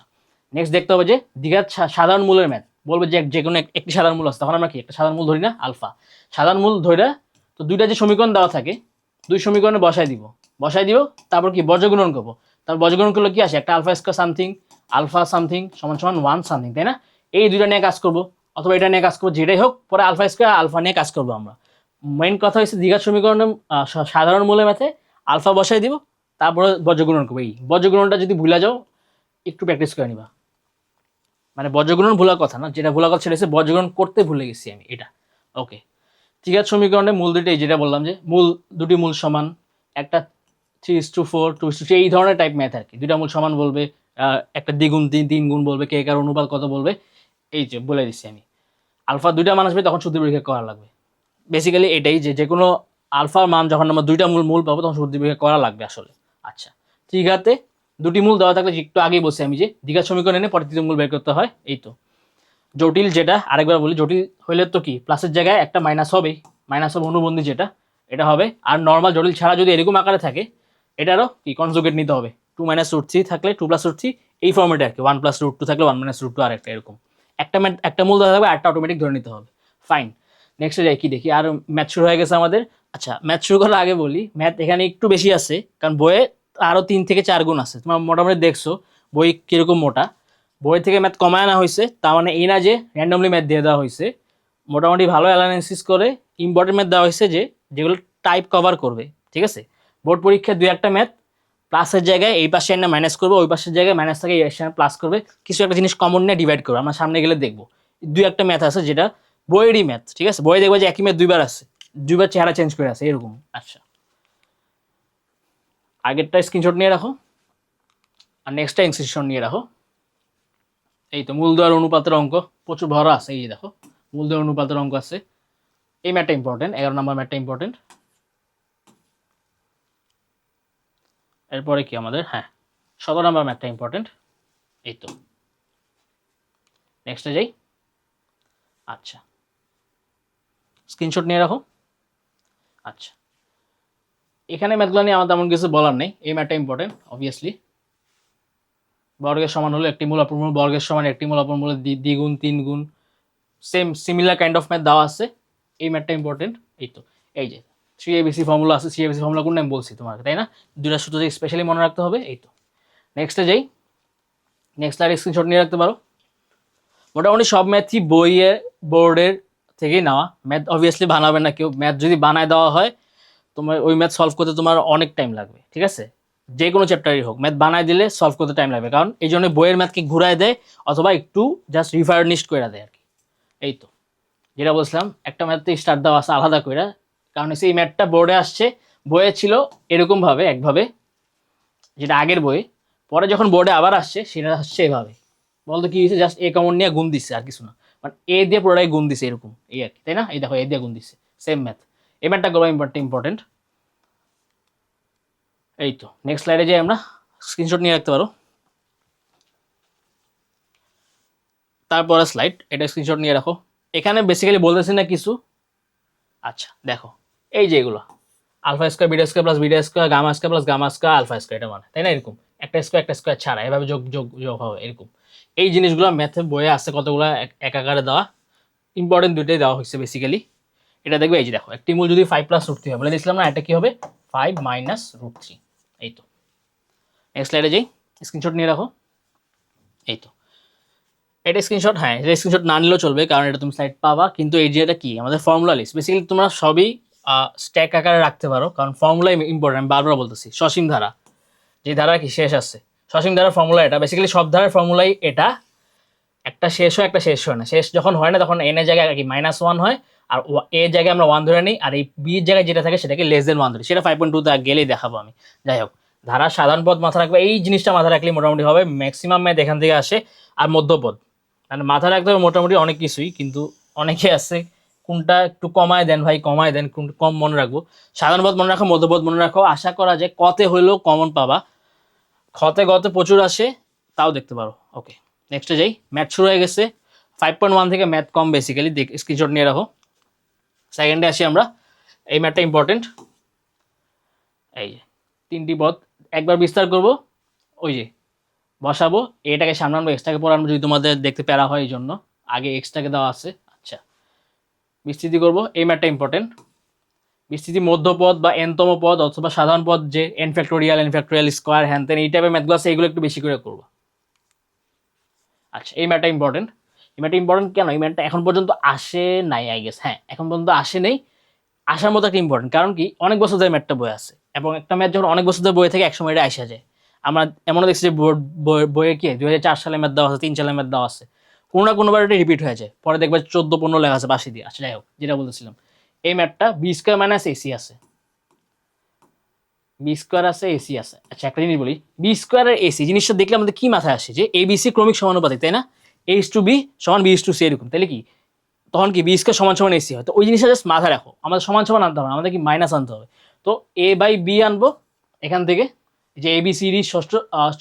নেক্সট দেখতে হবে যে দ্বিঘাত সাধারণ মূলের ম্যাথ বলবে যে কোনো একটি সাধারণ মূল আছে, তখন আমরা কি একটা সাধারণ মূল ধরি না, আলফা। সাধারণ মূল ধরে তো দুইটা যে সমীকরণ দেওয়া থাকে, দুই সমীকরণে বসাই দিব, তারপর কি বর্গগুণন করবো। তারপর বর্গগুণন করলে কি আসে, একটা alpha square something alpha something সমান সমান 1 সামথিং, তাই না? এই দুইটা নিয়ে কাজ করবো, অথবা এটা নিয়ে কাজ করবো, যেটাই হোক, পরে আলফা স্কয়ার আলফা নিয়ে কাজ করবো আমরা। মেইন কথা হচ্ছে দ্বিঘাত সমীকরণে সাধারণ মূলের ম্যাথে আলফা বসাই দিব, তারপরে বর্গগুণন করবো। এই বর্গগুণনটা যদি ভুলে যাও একটু প্র্যাকটিস করে নিবা। মানে বর্গগুণন ভুলার কথা না, যেটা ভুলার কথা সেটা হচ্ছে বর্গগুণন করতে ভুলে গেছি আমি এটা। ওকে, দ্বিঘাত সমীকরণে মূল দুইটাই, যেটা বললাম যে দুটি মূল সমান, একটা 3:4 2:3, এই ধরনের টাইপ ম্যাথ আর কি। দুইটা মূল সমান বলবে, একটা দ্বিগুণ তিন গুণ বলবে, কে কার অনুপাত কত বলবে, এই যে বলে দিচ্ছি আমি। আলফা দুইটা মান আসবে তখন শুদ্ধি পরীক্ষা করা লাগবে। বেসিক্যালি এটাই, যে কোনো আলফার মান যখন আমরা দুইটা মূল পাবো তখন শুদ্ধি পরীক্ষা করা লাগবে আসলে। আচ্ছা, দ্বিঘাতে দুটি মূল দেওয়া থাকলে, একটু আগেই বলছি আমি যে দ্বিঘাত সমীকরণ এনে পরে তৃতীয় মূল বের করতে হয়। এই তো জটিল, যেটা আরেকবার বলি, জটিল হইলে তো কি প্লাসের জায়গায় একটা মাইনাস হবেই, মাইনাস হবে অনুবন্ধী যেটা, এটা হবে। আর নর্মাল জটিল ছাড়া যদি এরকম আকারে থাকে, এটারও কি কনজুগেট নিতে হবে। 2 - √3 থাকলে 2 + √3, এই ফর্মেটে আর কি। 1 + √2 থাকলে 1 - √2 আর এরকম একটা মূল দেওয়া থাকবে, একটা অটোমেটিক ধরে নিতে হবে। ফাইন, নেক্সটে যাই, কি দেখি আর ম্যাথ শুরু হয়ে গেছে আমাদের। আচ্ছা, ম্যাথ শুরু করার আগে বলি, ম্যাথ এখানে একটু বেশি আছে, কারণ বইয়ে আরও 3 থেকে 4 গুণ আছে। তোমার মোটামুটি দেখছো বই কীরকম মোটা, বই থেকে ম্যাথ কমায় আনা হয়েছে, তার মানে এই না যে র্যান্ডমলি ম্যাথ দিয়ে দেওয়া হয়েছে। মোটামুটি ভালো অ্যানালাইসিস করে ইম্পর্টেন্ট ম্যাথ দেওয়া হয়েছে, যেগুলো টাইপ কভার করবে। ঠিক আছে, বোর্ড পরীক্ষায় 2-1টা ম্যাথ প্লাসের জায়গায় এই পাশে এনে মাইনাস করবে, ওই পাশের জায়গায় মাইনাস থাকে এই পাশে প্লাস করবে, কিছু একটা জিনিস কমন নিয়ে ডিভাইড করবে। আমরা সামনে গেলে দেখবো 2-1টা ম্যাথ আছে যেটা বইয়েরই ম্যাথ। ঠিক আছে, বইয়ে দেখবো যে একই ম্যাথ দুইবার আছে, দুইবার চেহারা চেঞ্জ করে আছে এরকম। আচ্ছা, আগেরটা স্ক্রিনশট নিয়ে রাখো আর নেক্সটটা স্ক্রিনশট নিয়ে রাখো। এই তো মূলদ্বয়ের অনুপাতের অঙ্ক প্রচুর ভরা আছে, এই দেখো মূলদ্বয়ের অনুপাতের অঙ্ক আছে। এই ম্যাথটা ইম্পর্টেন্ট, 11 নম্বর ম্যাথটা ইম্পর্টেন্ট। এরপরে কি আমাদের, হ্যাঁ 17 নম্বর ম্যাথটা ইম্পর্টেন্ট। এই তো নেক্সটে যাই। আচ্ছা, স্ক্রিনশট নিয়ে রাখো। আচ্ছা, এখানে ম্যাথগুলো নিয়ে আমার তেমন কিছু বলার নেই, এই ম্যাথটা ইম্পর্টেন্ট অবভিয়াসলি। বর্গের সমান হলো একটি মূল অপর মূল, বর্গের সমান একটি মূল অপর মূলের দ্বিগুণ 3 গুণ, সিমিলার কাইন্ড অফ ম্যাথ দেওয়া আছে। এই ম্যাথটা ইম্পর্টেন্ট। এই তো এই যে 3ABC ফর্মুলা আছে, 3ABC ফর্মুলা কোনটা আমি বলছি তোমাকে, তাই না? দুটা সূত্র স্পেশালি মনে রাখতে হবে। এই তো নেক্সটে যাই, নেক্সট স্লাইড স্ক্রিনশট নিয়ে রাখতে পারো। মোটামুটি সব ম্যাথই বইয়ের বোর্ডের থেকেই নেওয়া। ম্যাথ অবভিয়াসলি বানাবে না কেউ, ম্যাথ যদি বানায় দেওয়া হয় তোমার ওই ম্যাথ সলভ করতে তোমার অনেক টাইম লাগবে। ঠিক আছে, যে কোনো চ্যাপ্টারই হোক ম্যাথ বানায় দিলে সলভ করতে টাইম লাগবে, কারণ এই জন্য বইয়ের ম্যাথকে ঘুরায় দেয় অথবা একটু জাস্ট রিফারনিশড করে দেয় আর কি। এই তো যেটা বলছিলাম, একটা ম্যাথে স্টার্ট দেওয়া আছে আলাদা করে, কারণ এই ম্যাথটা বোর্ডে আসছে, বইয়ে ছিল এরকমভাবে একভাবে, যেটা আগের বইয়ে, পরে যখন বোর্ডে আবার আসছে সেটা আসছে এভাবে। বলতো কি হয়েছে, জাস্ট এ কমন নিয়ে গুণ দিচ্ছে আর কিছু না, মানে এ দিয়ে পুরোটাই গুণ দিছে এরকম, এই আর কি, তাই না? এই দেখো এ দিয়ে গুণ দিচ্ছে, সেম ম্যাথ। এই ম্যাথটা করবো ইম্পর্টেন্ট। এই তো নেক্সট স্লাইডে যাই, আমরা স্ক্রিনশট নিয়ে রাখতে পারো। তারপরে স্লাইড, এটা স্ক্রিনশট নিয়ে রাখো। এখানে বেসিক্যালি বলতেছি না কিছু। আচ্ছা দেখো, এই যে এগুলো alpha square beta square plus beta square gamma square plus gamma square alpha square, এটা মানে, তাই না? এরকম একটা স্কোয়ার ছাড়া এভাবে যোগ যোগ যোগ হবে এরকম। এই জিনিসগুলো ম্যাথে বইয়ে আছে কতগুলো এক আকারে দেওয়া, ইম্পর্টেন্ট দুইটাই দেওয়া হয়েছে বেসিক্যালি। এটা দেখবে, এই যে দেখো একটি মূল যদি 5 + √3 হয় বলে দিয়েছিলাম না, এটা কি হবে 5 - √3। এই তো নেক্সট স্লাইডে যাই, স্ক্রিনশট নিয়ে রাখো। এই তো এটা স্ক্রিনশট, হ্যাঁ এটা স্ক্রিনশট না নিলেও চলবে, কারণ এটা তুমি স্লাইড পাবা। কিন্তু এই যে এটা কি আমাদের ফর্মুলা লিস্ট, বেসিক্যালি তোমরা সবই স্ট্যাক আকারে রাখতে পারো, কারণ ফর্মুলা ইম্পর্টেন্ট। আমি বারবার বলতেছি, সসীম ধারা, যে ধারা কি শেষ আছে, সসীম ধারার ফর্মুলা এটা। বেসিক্যালি সব ধারার ফর্মুলাই এটা, একটা শেষ হয় একটা শেষ হয় না। শেষ যখন হয় না তখন এন এর জায়গায় কি -1 হয়, আর এ জায়গায় আমরা 1 ধরে নিই, আর এই বির জায়গায় যেটা থাকে সেটাকে <1 ধরি। সেটা 5.2 গেলেই দেখাবো আমি। যাই হোক, ধারা সাধারণ পদ মাথা রাখবে, এই জিনিসটা মাথা রাখলে মোটামুটি হবে। ম্যাক্সিমাম ম্যাথ এখান থেকে আসে। আর মধ্যপদ মানে মাথা রাখতে হবে মোটামুটি অনেক কিছুই, কিন্তু অনেকে আছে কোনটা একটু কমায় দেন ভাই, কমায় দেন, কোনটা কম মনে রাখবো। সাধারণ পদ মনে রাখো, মধ্যপদ মনে রাখো, আশা করা যায় কতে হইলেও কমন পাবা। খতে গতে প্রচুর আসে, তাও দেখতে পারো। ওকে নেক্সটে যাই, ম্যাথ শুরু হয়ে গেছে। 5.1 থেকে ম্যাথ কম বেসিক্যালি, স্ক্রিনশট নিয়ে রাখো। সেকেন্ডে আসি আমরা, এই ম্যাথটা ইম্পর্টেন্ট। এই যে 3টি পদ একবার বিস্তার করব, ওই যে বসাবো, এটাকে সামনে আনবো, এক্সটাকে পরে আনবো, যদি তোমাদের দেখতে প্যারা হয় এই জন্য আগে এক্সটাকে দেওয়া আছে। আচ্ছা, বিস্তৃতি করব, এই ম্যাথটা ইম্পর্টেন্ট। বিস্তৃতি মধ্যপদ বা এনতম পদ অথবা সাধারণ পদ, যে এন ফ্যাক্টোরিয়াল স্কোয়ার হ্যান তেন এই টাইপের ম্যাথগুলো আছে, এগুলো একটু বেশি করে করবো। আচ্ছা, এই ম্যাথটা ইম্পর্টেন্ট। এই ম্যাথটা ইম্পর্টেন্ট কেন? এই ম্যাথটা এখন পর্যন্ত আসে নাই, আই গেস, হ্যাঁ এখন পর্যন্ত আসে নেই, আসার মতো একটা ইম্পর্টেন্ট। কারণ কি, অনেক বছর ধরে ম্যাথটা বই আছে, এবং একটা ম্যাথ যখন অনেক বছর ধরে বই থেকে একসময় এটা আসা যায়। আমরা এমনও দেখছি যে বইয়ে কি 2004 সালে ম্যাথ দেওয়া আছে, 3 সালে ম্যাথ দেওয়া আছে, কোনো না কোনোবার এটা রিপিট হয়ে যায়, পরে দেখবে 14-15 লেখা আছে পাশে দিয়ে। আচ্ছা যাই হোক, যেটা বলতেছিলাম, এই ম্যাথটা বি স্কোয়ার মাইনাস এসি আছে, বি স্কোয়ার আছে, এসি আছে। আচ্ছা, একটা জিনিস বলি, বি স্কোয়ার আর এসি জিনিসটা দেখলে আমাদের কি মাথায় আসে, যে এবিসি ক্রমিক সমানুপাতিক, তাই না? এইচ টু বি সমান বি টু সি এরকম, তাহলে কি তখন কি বি স্কোয়ার সমান সমান এসি হয়। তো ওই জিনিসটা জাস্ট মাথায় রাখো, আমাদের সমান সমান আনতে হবে, আমাদের কি মাইনাস আনতে হবে। তো এ বাই বি আনবো এখান থেকে, যে এ বি সি ডি ষষ্ঠ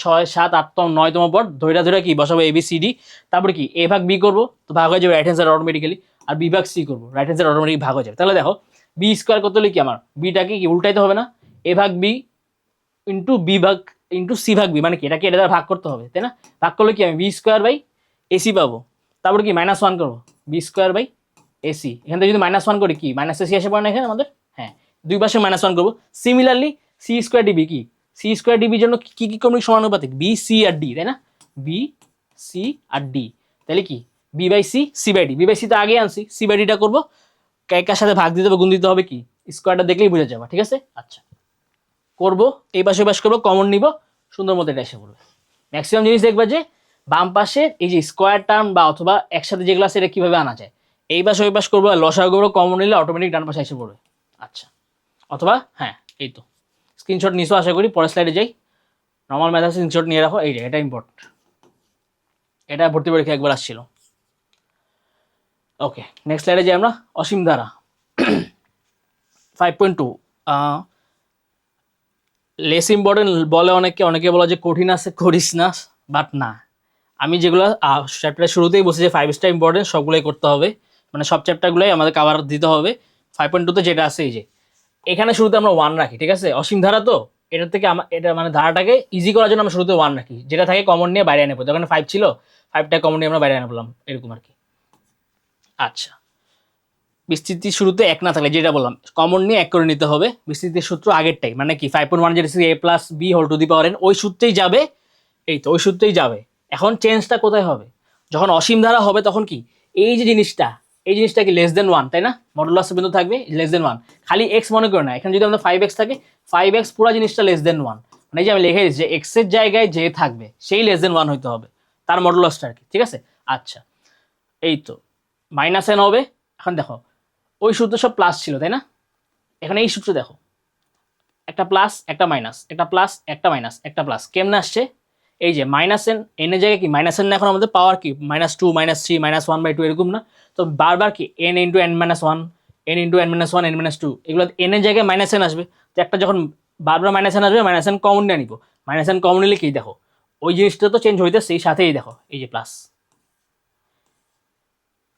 6, 7, 8তম 9তম পদ ধৈরা ধৈরা কি বসাবো এ বি সি ডি, তারপরে কি এ ভাগ বি করবো, তো ভাগ হয়ে যাবে রাইট হ্যান্ড সাইড অটোমেটিক্যালি, আর বি ভাগ সি করবো, রাইট হ্যান্ড সাইড অটোমেটিক ভাগ হয়ে যাবে। তাহলে দেখো, বি স্কোয়ার করতে হলে কি আমার বিটাকে কি উল্টাইতে হবে না, এ ভাগ বি ইন্টু বি ভাগ ইন্টু সি ভাগ বি, মানে কি এটাকে এটা দ্বারা ভাগ করতে হবে, তাই না? ভাগ করলে কি আমি বি স্কোয়ার বাই এসি পাবো, তারপরে কি -1 করবো, বি স্কোয়ার বাই এসি, এখান থেকে যদি -1 করি কি মাইনাস এসি আসে পড়ে না এখানে আমাদের, হ্যাঁ দুই পাশে -1 করবো। সিমিলারলি সি স্কোয়ার ডিবি কি, সি স্কোয়ার ডিবির জন্য কি কি ক্রমিক সমানুপাতিক, বি সি আর ডি, তাই না? বি সি আর ডি, তাহলে কি B by C, C by D, B by C তো আগে আনছি, সি বাই ডিটা করবো, কার সাথে ভাগ দিতে হবে, গুণ দিতে হবে, কি স্কোয়ারটা দেখলেই বুঝে যাবে, ঠিক আছে? আচ্ছা, করবো, এই পাশে পাশ করবো, কমন নিব, সুন্দর মতো এটা এসে পড়বে। ম্যাক্সিমাম জিনিস দেখবা যে বাম পাশে এই যে স্কোয়ার টার্ম বা অথবা একসাথে যেগুলো আছে এটা কিভাবে আনা যায়, এই পাশে ওই পাশ করবো, লসাগু করবো, কমন নিলে অটোমেটিক ডান পাশে এসে পড়বে। আচ্ছা, অথবা হ্যাঁ এই তো স্ক্রিনশট নিছো আশা করি, পরের স্লাইডে যাই। নর্মাল ম্যাথ স্ক্রিনশট নিয়ে রাখো, এই যে এটা ইম্পর্টেন্ট, এটা ভর্তি পরীক্ষা একবার আসছিল। ওকে, নেক্সট স্লাইডে যাই আমরা। অসীম ধারা 5.2, লেস ইম্পর্টেন্ট বলে অনেকে, অনেকে বলে যে কঠিন আছে করিস না, বাট না, আমি যেগুলো চ্যাপ্টারের শুরুতেই বলছি যে 5 স্টার ইম্পর্টেন্ট সবগুলোই করতে হবে, মানে সব চ্যাপ্টারগুলোই আমাদের কাভার দিতে হবে। 5.2তে যেটা আছে এই যে এখানে শুরুতে আমরা 1 রাখি, ঠিক আছে? অসীম ধারা তো, এটার থেকে এটা মানে ধারাটাকে ইজি করার জন্য আমরা শুরুতে 1 রাখি, যেটা থাকে কমন নিয়ে বাইরে এনে পড়ি। ওখানে 5 ছিল, 5টা কমন নিয়ে আমরা বাইরে এনে পড়লাম, এরকম আর কি। আচ্ছা, বিস্তৃতি শুরুতে 1 না থাকলে যেটা বললাম কমন নিয়ে 1 করে নিতে হবে। বিস্তৃতির সূত্র আগেরটাই, মানে কি 5.1 যেটা ছিল a plus B whole to the power n, ওই সূত্রেই যাবে, এই তো ওই সূত্রেই যাবে। এখন চেঞ্জটা কোথায় হবে, যখন অসীম ধারা হবে তখন কি এই যে জিনিসটা, এই জিনিসটা কি লেস দেন 1, তাই না? মডুলাস বিন্দু থাকবে লেস দেন 1, খালি এক্স মনে করে না, এখানে যদি আমাদের 5x থাকে 5x পুরো জিনিসটা লেস দেন 1, মানে এই যে আমি লিখে দিচ্ছি যে এক্স এর জায়গায় যে থাকবে সেই লেস দেন 1 হইতে হবে, তার মডুলাসটা আর কি, ঠিক আছে? আচ্ছা, এই তো মাইনাস এন হবে। এখন দেখো ওই সূত্র সব প্লাস ছিল, তাই না? এখানে এই সূত্র দেখো, একটা প্লাস একটা মাইনাস, একটা প্লাস একটা মাইনাস একটা প্লাস, কেমনে আসছে? এই যে মাইনাস এন, এন এর জায়গায় কি মাইনাস এন না, এখন আমাদের পাওয়ার কি -2 -3 -1/2 এরকম না? তো বারবার কি n into n minus one, n into n minus one, n minus two, এগুলো এন এর জায়গায় মাইনাস এন আসবে। তো একটা যখন বারবার মাইনাস এন আসবে, মাইনাস এন কমন নিয়ে নিব, মাইনাস এন কমন নিলে কি দেখো ওই জিনিসটা তো চেঞ্জ হইতে, সেই সাথেই দেখো এই যে প্লাস।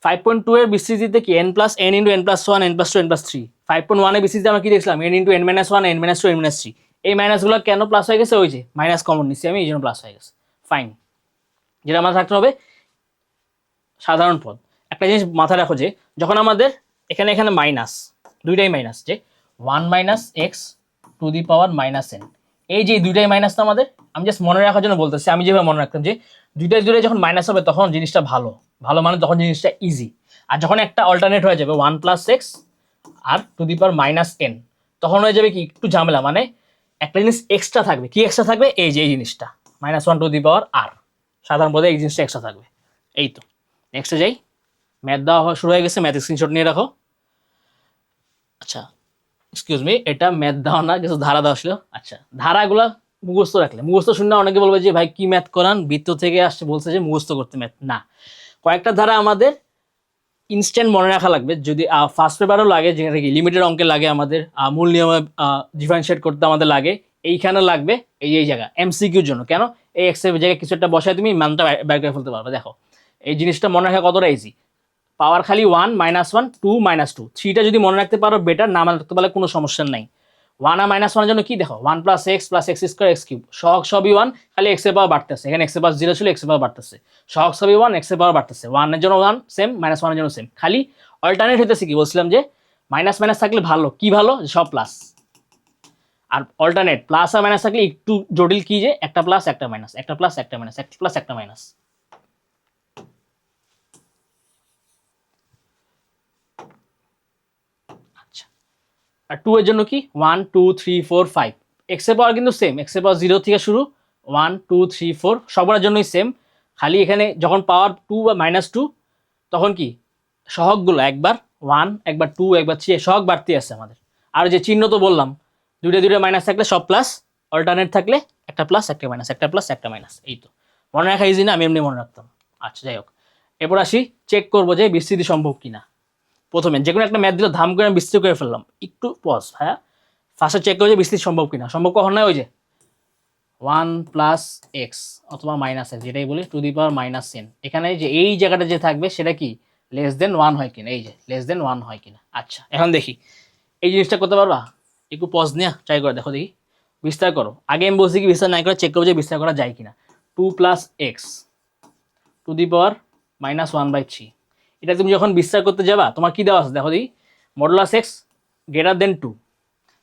5.2 এর বিস্তৃতিতে কি n plus n into n plus one, n plus two, n plus three. 5.1 এর বিস্তৃতিতে আমরা কি দেখছিলাম, n into n minus one, n minus two, n minus three. এই মাইনাসগুলো কেন প্লাস হয়ে গেছে, ওই যে মাইনাস কমন নিচ্ছি আমি, এই জন্য প্লাস হয়ে গেছে। ফাইন, যেটা আমাদের থাকতে হবে সাধারণ পদ। একটা জিনিস মাথায় রাখো যে যখন আমাদের এখানে এখানে মাইনাস, দুইটাই মাইনাস, যে 1 minus x two the power minus N, এই যে দুইটাই মাইনাস তো আমাদের, আমি জাস্ট মনে রাখার জন্য বলতেছি, আমি যেভাবে মনে রাখতাম যে দুইটাই যখন মাইনাস হবে তখন জিনিসটা ভালো, ভালো মানে তখন জিনিসটা ইজি। আর যখন একটা অল্টারনেট হয়ে যাবে 1 প্লাস এক্স আর to the power minus n, তখন হয়ে যাবে কি একটু ঝামেলা, মানে একটা জিনিস এক্সট্রা থাকবে, কি এক্সট্রা থাকবে, এই যে এই জিনিসটা -1 টু দি পাওয়ার আর, সাধারণ পদে এই জিনিসটা এক্সট্রা থাকবে। এই তো নেক্সটে যাই, ম্যাথ দেওয়া শুরু হয়ে গেছে, ম্যাথ স্ক্রিনশট নিয়ে রাখো। আচ্ছা এক্সকিউজ মি, এটা ম্যাথ দেওয়া না, কিছু ধারা দেওয়া ছিল। আচ্ছা, ধারাগুলা মুখস্থ রাখলে, মুখস্থ শুনে অনেকে বলবে যে ভাই কি ম্যাথ করান, বৃত্ত থেকে আসছে বলছে যে মুখস্থ করতে, ম্যাথ না, কয়েকটা ধারা আমাদের ইনস্ট্যান্ট মনে রাখা লাগবে। যদি ফার্স্ট পেপারও লাগে, যেখানে কি লিমিটেড অঙ্কে লাগে, আমাদের মূল নিয়মে ডিফারেন্সিয়েট করতে আমাদের লাগে, এইখানে লাগবে এই জায়গা এমসিকিউর জন্য। কেন? এই এক্স এর জায়গায় কিছু একটা বসায় তুমি মানটা বের করে ফেলতে পারবে। দেখো এই জিনিসটা মনে রাখা কতটা ইজি, পাওয়ার খালি 1 -1 2 -2, থ্রিটা যদি মনে রাখতে পারো বেটার, না মনে রাখতে পারলে কোনো সমস্যা নাই। ওয়ান আর মাইনাস ওয়ানের জন্য কি দেখো 1 plus x square x cube, সবই ওয়ান, খালি এক্স এর পাওয়ার বাড়তেছে, এখানে এক্স এর পাওয়ার 0 ছিল, এক্স এর পাওয়ার বাড়তেছে, সবই ওয়ান, এক্স এর পাওয়ার বাড়তেছে, ওয়ানের জন্য ওয়ান সেম, মাইনাস ওয়ানের জন্য সেম, খালি অল্টারনেট হইতেছে কি বলছিলাম যে মাইনাস মাইনাস থাকলে ভালো, কি ভালো সব প্লাস, আর অল্টারনেট প্লাস আর মাইনাস থাকলে একটু জটিল, কি যে একটা প্লাস একটা মাইনাস, একটা প্লাস একটা মাইনাস, একটা প্লাস একটা মাইনাস। আচ্ছা, আর 2 এর জন্য কি 1 2 3 4 5, এক্স এর পাওয়ার কিন্তু সেম, এক্স এর পাওয়ার 0 থেকে শুরু 1 2 3 4 সবার জন্যই সেম, খালি এখানে যখন পাওয়ার 2 বা -2 তখন কি সহগগুলো একবার 1 একবার 2 একবার 3 সহগ বাড়তি আছে আমাদের। আর যে চিহ্ন তো বললাম দুইটা মাইনাস থাকলে সব প্লাস, অল্টারনেট থাকলে একটা প্লাস একটা মাইনাস, একটা প্লাস একটা মাইনাস, এই তো মনে রাখা ইজি না, আমি এমনি মনে রাখতাম। আচ্ছা যাই হোক, এরপর আসি চেক করবো যে বিস্তৃতি সম্ভব কিনা। প্রথমে যে কোনো একটা ম্যাথ দিলে ধাম করে আমি বিস্তৃত করে ফেললাম, একটু পজ, হ্যাঁ ফার্স্টে চেক করবো যে বিস্তৃতি সম্ভব কিনা, সম্ভব কখন নয়, ওই যে 1 প্লাস এক্স অথবা মাইনাস এক্স যেটাই বলি two the power minus n, এখানে যে এই জায়গাটা যে থাকবে সেটা কি লেস দেন 1 হয় কিনা, এই যে লেস দেন 1 হয় কিনা। আচ্ছা এখন দেখি এই জিনিসটা করতে পারবা, একটু পজ নিয়ে ট্রাই করে দেখো, দেখি বিস্তার করো, আগে আমি বলছি কি বিস্তার নাই করে চেক করবো যে বিস্তার করা যায় কিনা। 2 প্লাস এক্স টু দি পাওয়ার -1/3, এটা তুমি যখন বিস্তার করতে যাবা তোমার কি দেওয়া আছে দেখো, দেখি মডুলাস এক্স গ্রেটার দেন 2,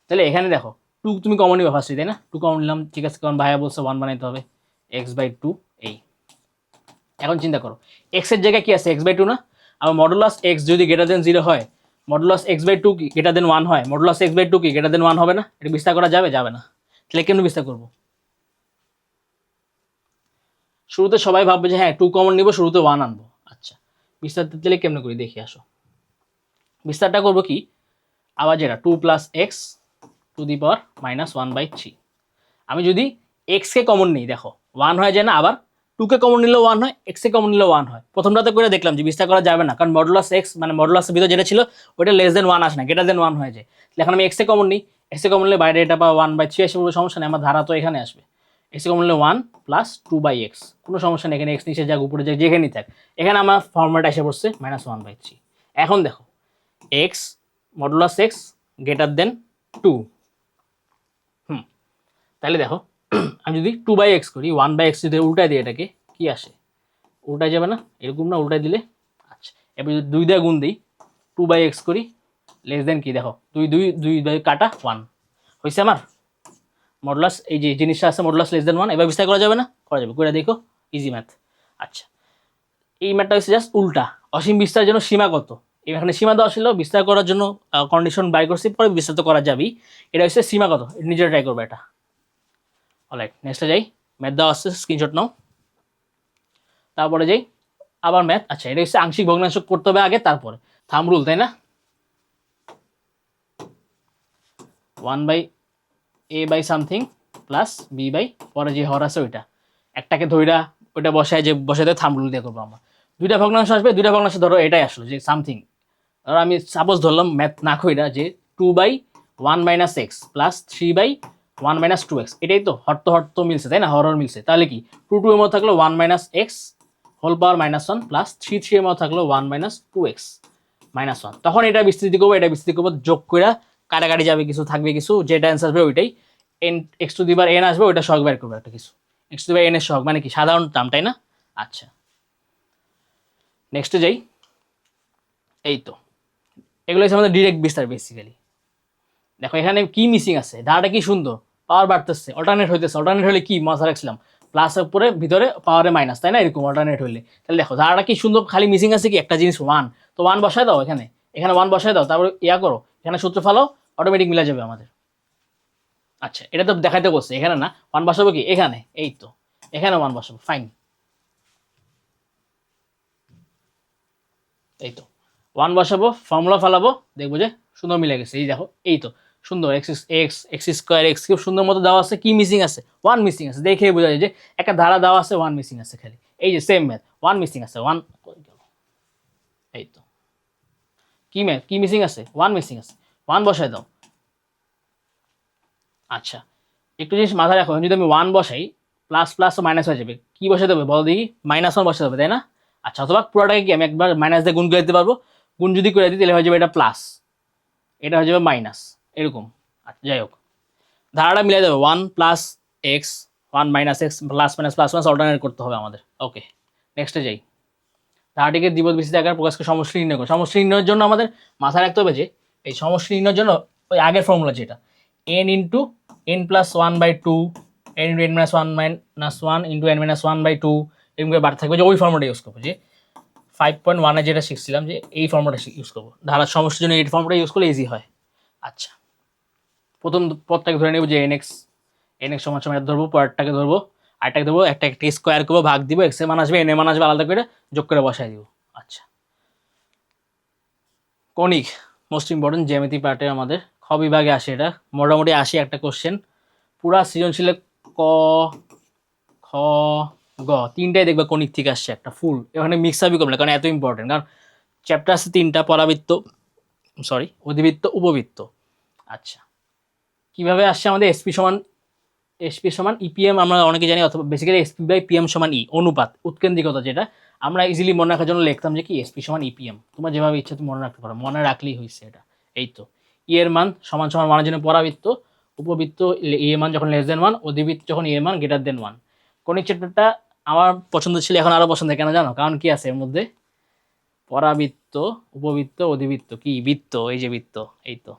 তাহলে এখানে দেখো 2 তুমি কমন নিবে ফার্স্টে, তাই না, 2 কমন নিলাম, ঠিক আছে, কারণ ভাইয়া বলছে 1 বানাইতে হবে, x/2 এই। এখন চিন্তা করো এক্স এর জায়গায় কি আছে x/2 না, আর মডুলাস এক্স যদি গ্রেটার দেন 0 হয়, মডুলাস x/2 কি গ্রেটার দেন 1 হয়, মডুলাস x/2 কি গ্রেটার দেন 1 হবে না, এটা বিস্তার করা যাবে, যাবে না, তাহলে কেন বিস্তার করবো। শুরুতে সবাই ভাববে যে হ্যাঁ 2 কমন নিব, শুরুতে 1 আনবো। আচ্ছা বিস্তার দিলে কেমনে করি দেখি, আসো বিস্তারটা করবো কি, আবার যেটা 2 প্লাস এক্স টু দি পাওয়ার -1/3, আমি যদি এক্স কে কমন নিই দেখো 1 হয়ে যায় না, আবার 2 কে কমন নিলেও 1 হয়, এক্স কে কমন নিলেও 1 হয়, প্রথমটাতে করে দেখলাম যে বিস্তার করা যাবে না, কারণ মডুলাস এক্স মানে মডুলাসের ভিতরে যেটা ছিল ওটা লেস দেন 1 আসে না, গ্রেটার দেন 1 হয়ে যায়, তাহলে এখন আমি এক্স কে কমন নিই, এক্স কে কমন নিলে বাইরে এটা বা 1/3 আসবে, কোনো সমস্যা নেই, আমার ধারা তো এখানে আসবে, এক্স কে কমন নিলে 1 প্লাস 2/x, কোনো সমস্যা নেই, এখানে এক্স নিচে যাক উপরে যাক যেখানেই থাক, এখানে আমার ফর্মেট এসে পড়ছে -1/3। এখন দেখো x modulus x greater than 2, তাহলে দেখো আমি যদি 2/x করি 1/x যদি উল্টায় দিই এটাকে কি আসে, উল্টায় যাবে না, এরকম না, উল্টায় দিলে। আচ্ছা এবার যদি 2 দিয়ে গুণ দিই 2/x করি লেস দেন কি দেখো 2 কাটা 1 হয়েছে আমার মডুলাস, এই যে জিনিসটা আছে মডুলাস লেস দেন 1, এবার বিস্তার করা যাবে না, করা যাবে, করে দেখো ইজি ম্যাথ। আচ্ছা এই ম্যাথটা হচ্ছে জাস্ট উল্টা, অসীম বিস্তারের জন্য সীমা কত, এখানে সীমা দেওয়া ছিল, বিস্তার করার জন্য কন্ডিশন বাই করছি, পরে বিস্তার তো করা যাবেই, এটা হচ্ছে সীমা কত, নিজেরা ট্রাই করবে এটা। অলরাইট নেক্সটে যাই, ম্যাথ দেওয়া আছে স্ক্রিনশট নাও, তারপরে যাই আবার ম্যাথ। আচ্ছা এটা হচ্ছে আংশিক ভগ্নাংশ করতে হবে আগে, তারপরে থাম রুল, তাই না, 1/a সামথিং প্লাস b পরে যে হর আছে ওইটা একটাকে ধইরা ওইটা বসায় যে বসাতে থাম রুল দিয়ে করবো আমরা, দুইটা ভগ্নাংশ আসবে, দুইটা ভগ্নাংশ ধরো এটাই আসলো যে সামথিং, ধরো আমি সাপোজ ধরলাম ম্যাথ না কইরা যে 2/1 - x প্লাস 3/1 - 2x, এটাই তো হর তো মিলছে, তাই না, হর মিলছে, তাহলে কি 2 এর মধ্যে থাকলো 1 - x হোল পাওয়ার -1 প্লাস 3 এর মধ্যে থাকলো 1 - 2x -1, তখন এটা বিস্তৃতি করবো, এটা বিস্তৃতি করবো, যোগ করে কাটাকাটি যাবে, কিছু থাকবে, কিছু যেটা অ্যান্সার আসবে ওইটাই, x two the power n আসবে, ওইটা সহগ বের করবো একটা কিছু, x two the power n এর সহগ মানে কি সাধারণ টার্ম, তাই না। আচ্ছা নেক্সটে যাই, এই তো এগুলো হচ্ছে আমাদের ডিরেক্ট বিস্তার বেসিক্যালি। দেখো এখানে কি মিসিং আছে, ধারাটা কি সুন্দর, পাওয়ার বাড়তেছে, অল্টারনেট হইতেছে, অল্টারনেট হলে কি মজা রাখছিলাম প্লাসের উপরে ভিতরে পাওয়ারে মাইনাস, তাই না, এরকম অল্টারনেট হইলে, তাহলে দেখো ধারাটা কি সুন্দর, খালি মিসিং আছে কি একটা জিনিস 1, তো 1 বসায় দাও, এখানে 1 বসায় দাও, তারপর ইয়া করো, এখানে সূত্র ফেলো, অটোমেটিক মিলা যাবে আমাদের। আচ্ছা এটা তো দেখাইতে বলছে, এখানে না 1 বসাবো কি এখানে, এই তো এখানে 1 বসাবো, ফাইন, এই তো 1 বসাবো, ফর্মুলা ফেলাবো, দেখবো যে সুন্দর মিলে গেছে, এই দেখো এই তো সুন্দর, এক্স স্কোয়ার এক্স কিউব সুন্দর মতো দেওয়া আছে, কি মিসিং আছে 1 মিসিং আছে, দেখে বোঝা যায় যে একটা ধারা দেওয়া আছে 1 মিসিং আছে, খালি এই যে সেম ম্যাথ 1 মিসিং আছে, 1 এই তো কি ম্যাথ কি মিসিং আছে 1 মিসিং আছে, 1 বসায় দাও। আচ্ছা একটু জিনিস মাথায় রাখো, যদি আমি 1 বসাই প্লাস প্লাস ও মাইনাস হয়ে যাবে, কি বসাতে হবে বলো দেখি, -1 বসাতে হবে, তাই না। আচ্ছা অথবা পুরোটাকে কি আমি একবার মাইনাস দিয়ে গুণ করে দিতে পারবো, গুণ যদি করে দিই তাহলে হয়ে যাবে এটা প্লাস, এটা হয়ে যাবে মাইনাস, এরকম। আচ্ছা যাই হোক ধারাটা মিলে যাবে 1 plus x 1 minus x plus minus alternate করতে হবে আমাদের। ওকে, নেক্সটে যাই। ধারাটিকে দ্বিপদ বিস্তৃত আকার প্রকাশকে সমষ্টি নির্ণয় করো। সমষ্টি নির্ণয়ের জন্য আমাদের মাথায় রাখতে হবে যে এই সমষ্টি নির্ণয়ের জন্য ওই আগের ফর্মুলা যেটা n into n plus one by two n into n minus one into n minus one by two এরকম করে বাড়তে থাকবে, যে ওই ফর্মুলাটা ইউজ করবো, যে 5.1 যেটা শিখছিলাম যে এই ফর্মুলাটা ইউজ করবো। ধারার সমষ্টির জন্য এই ফর্মুলাটা ইউজ করলে ইজি হয়। আচ্ছা, প্রথম পদটাকে ধরে নেব যে এন এক্স সমান সমান ধরবো, পরেরটাকে ধরবো, আরেকটাকে ধরবো, একটা স্কোয়ার করবো, ভাগ দিব, এক্স এর মান আসবে, এন এর মান আসবে, আলাদা করে যোগ করে বসাই দিব। আচ্ছা, কনিক মোস্ট ইম্পর্টেন্ট জ্যামিতি পার্টে আমাদের খ বিভাগে আসে, এটা মোটামুটি আসে একটা কোশ্চেন পুরা সৃজনশীলে ক খ গ তিনটাই দেখবে কনিক থেকে আসছে একটা ফুল। এখানে মিক্স আপই করবে না, কারণ এত ইম্পর্টেন্ট, কারণ চ্যাপ্টার আছে তিনটা, পরাবৃত্ত, অধিবৃত্ত, উপবৃত্ত। আচ্ছা, কিভাবে আসছে আমাদের এসপি সমান ইপিএম আমরা অনেকে জানি, অথবা বেসিক্যালি এসপি বাই পিএম সমান ই, অনুপাত উৎকেন্দ্রিকতা, যেটা আমরা ইজিলি মনে রাখার জন্য লিখতাম যে কি এসপি সমান ইপিএম। তোমার যেভাবে ইচ্ছা তুমি মনে রাখতে পারো, মনে রাখলেই হয়েছে এটা। এই তো ই এর মান সমান সমান মানের জন্য পরাবৃত্ত, উপবৃত্ত ই এর মান যখন লেস দেন 1, অধিবৃত্ত যখন ই এর মান গ্রেটার দেন 1। কনিক চ্যাপ্টারটা আমার পছন্দ ছিল, এখন আরও পছন্দ, কেন জানো? কারণ কি আছে এর মধ্যে? পরাবৃত্ত, উপবৃত্ত, অধিবৃত্ত, কি বৃত্ত, এই যে বৃত্ত, এই তো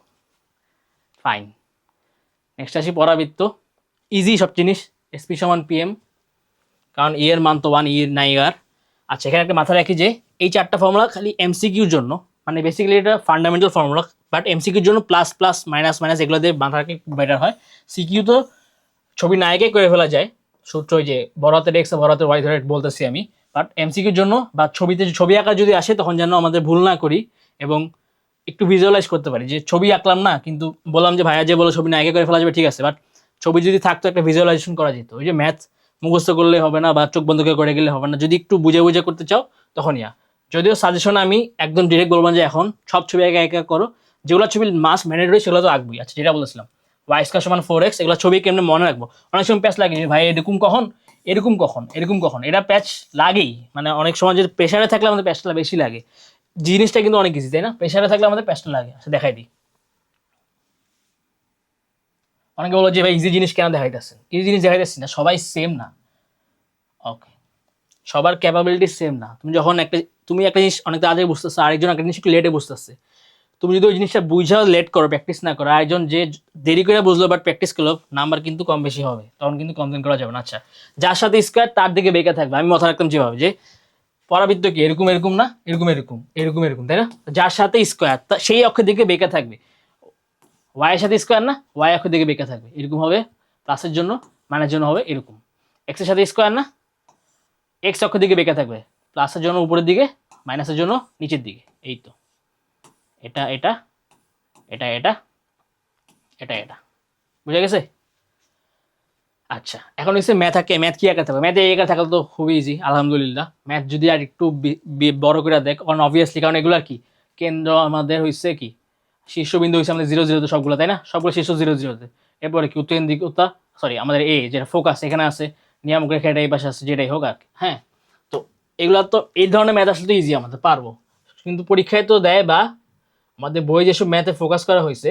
ফাইন। নেক্সট আসি পরাবৃত্ত, ইজি সব জিনিস, এসপি সমান পিএম, কারণ ই এর মান তো 1, ই এর নাই আর। আচ্ছা, এখানে একটা মাথায় রাখি যে এই চারটা ফর্মুলা খালি এমসিকিউর জন্য, মানে বেসিক্যালি এটা ফান্ডামেন্টাল ফর্মুলা, বাট এমসিকিউর জন্য প্লাস প্লাস মাইনাস মাইনাস এগুলো দিয়ে মাথা রাখলে বেটার হয়। সিকিউ তো ছবি নায়কে করে ফেলা যায়, সূত্র যে বড় হাতের এক্স বড় হাতের ওয়াই ধরে বলতেছি আমি, বাট এমসিকিউর জন্য বা ছবি আঁকা যদি আসে তখন যেন আমাদের ভুল না করি এবং একটু ভিজুয়ালাইজ করতে পারি, যে ছবি আঁকলাম না, কিন্তু বললাম যে ভাইয়া যে বলো ছবি নায়কে করে ফেলা যাবে, ঠিক আছে, বাট ছবি যদি থাকতো একটা ভিজুয়ালাইজেশন করা যেত। ওই যে ম্যাথ মুখস্থ করলে হবে না বা চোখ বন্ধ করে গেলে হবে না, যদি একটু বুঝে বুঝে করতে চাও তখন যদিও সাজেশন আমি একদম ডিরেক্ট বলবো যে এখন সব ছবি একা একা করো, যেগুলো ছবি মাস ম্যান্ডেটরি সেগুলো তো আঁকবই। আচ্ছা, যেটা বলেছিলাম ওয়াই স্কয়ার সমান 4x, এগুলো ছবি কেমনে মনে রাখবো? অনেক সময় প্যাচ লাগে, ভাই এরকম কখন, এরকম কখন, এরকম কখন, এটা প্যাচ লাগেই, মানে অনেক সময় যে প্রেশারে থাকলে আমাদের প্যাচটা বেশি লাগে। জিনিসটা কিন্তু অনেক ইজি, তাই না? প্রেশারে থাকলে আমাদের প্যাচটা লাগে। আচ্ছা, দেখাই দিই। অনেকে বলো যে ভাই ইজি জিনিস কেন দেখাইতেছেন? ইজি জিনিস দেখাইতেছি না, সবাই সেম না। ওকে, সবার ক্যাপাবিলিটি সেম না। তুমি একটা জিনিস অনেক তাড়াতাড়ি বুঝতেছো, আরেকজন একটা জিনিস একটু লেটে বুঝতেছে। তুমি যদি ওই জিনিসটা বুঝাও লেট করো, প্র্যাকটিস না করো, আরেকজন যে দেরি করে বুঝলো বাট প্র্যাকটিস করলো, নাম্বার কিন্তু কম বেশি হবে, তখন কিন্তু কমপ্লেন করা যাবে না। আচ্ছা, যার সাথে স্কোয়ার তার দিকে বেঁকে থাকবে। আমি মাথা রাখতাম যেভাবে, যে পরাবৃত্ত কি এরকম এরকম না, এরকম এরকম এরকম এরকম, তাই না? যার সাথে স্কোয়ার সেই অক্ষের দিকে বেঁকে থাকবে। ওয়াই এর সাথে স্কোয়ার না, ওয়াই অক্ষের দিকে বেঁকে থাকবে, এরকম হবে। প্লাসের জন্য মাইনাসের জন্য হবে এরকম। এক্স এর সাথে স্কোয়ার না, এক্স অক্ষের দিকে বেঁকে থাকবে, প্লাসের জন্য উপরের দিকে, মাইনাসের জন্য নিচের দিকে। এই তো এটা এটা এটা এটা এটা এটা বুঝা গেছে? আচ্ছা, এখন হচ্ছে ম্যাথ কি একা থাকবে? ম্যাথে একা থাকলে তো খুবই ইজি, আলহামদুলিল্লাহ। ম্যাথ যদি আর একটু বড় করে দেখ, কারণ অবভিয়াসলি, কারণ এগুলো আর কি কেন্দ্র আমাদের হচ্ছে কি শীর্ষবিন্দু হচ্ছে আমাদের 0 0 সবগুলো, তাই না? সবগুলো শীর্ষ 0 0। এরপরে কি উৎকেন্দ্রিকতা, আমাদের এ যেটা ফোকাস এখানে আছে, নিয়ামক রেখা এটা এই পাশে আছে, যেটাই হোক আর কি। হ্যাঁ, তো এগুলো তো এই ধরনের ম্যাথ আসলে তো ইজি, আমাদের পারবো, কিন্তু পরীক্ষায় তো দেয়, বা আমাদের বই যেসব ম্যাথে ফোকাস করা হয়েছে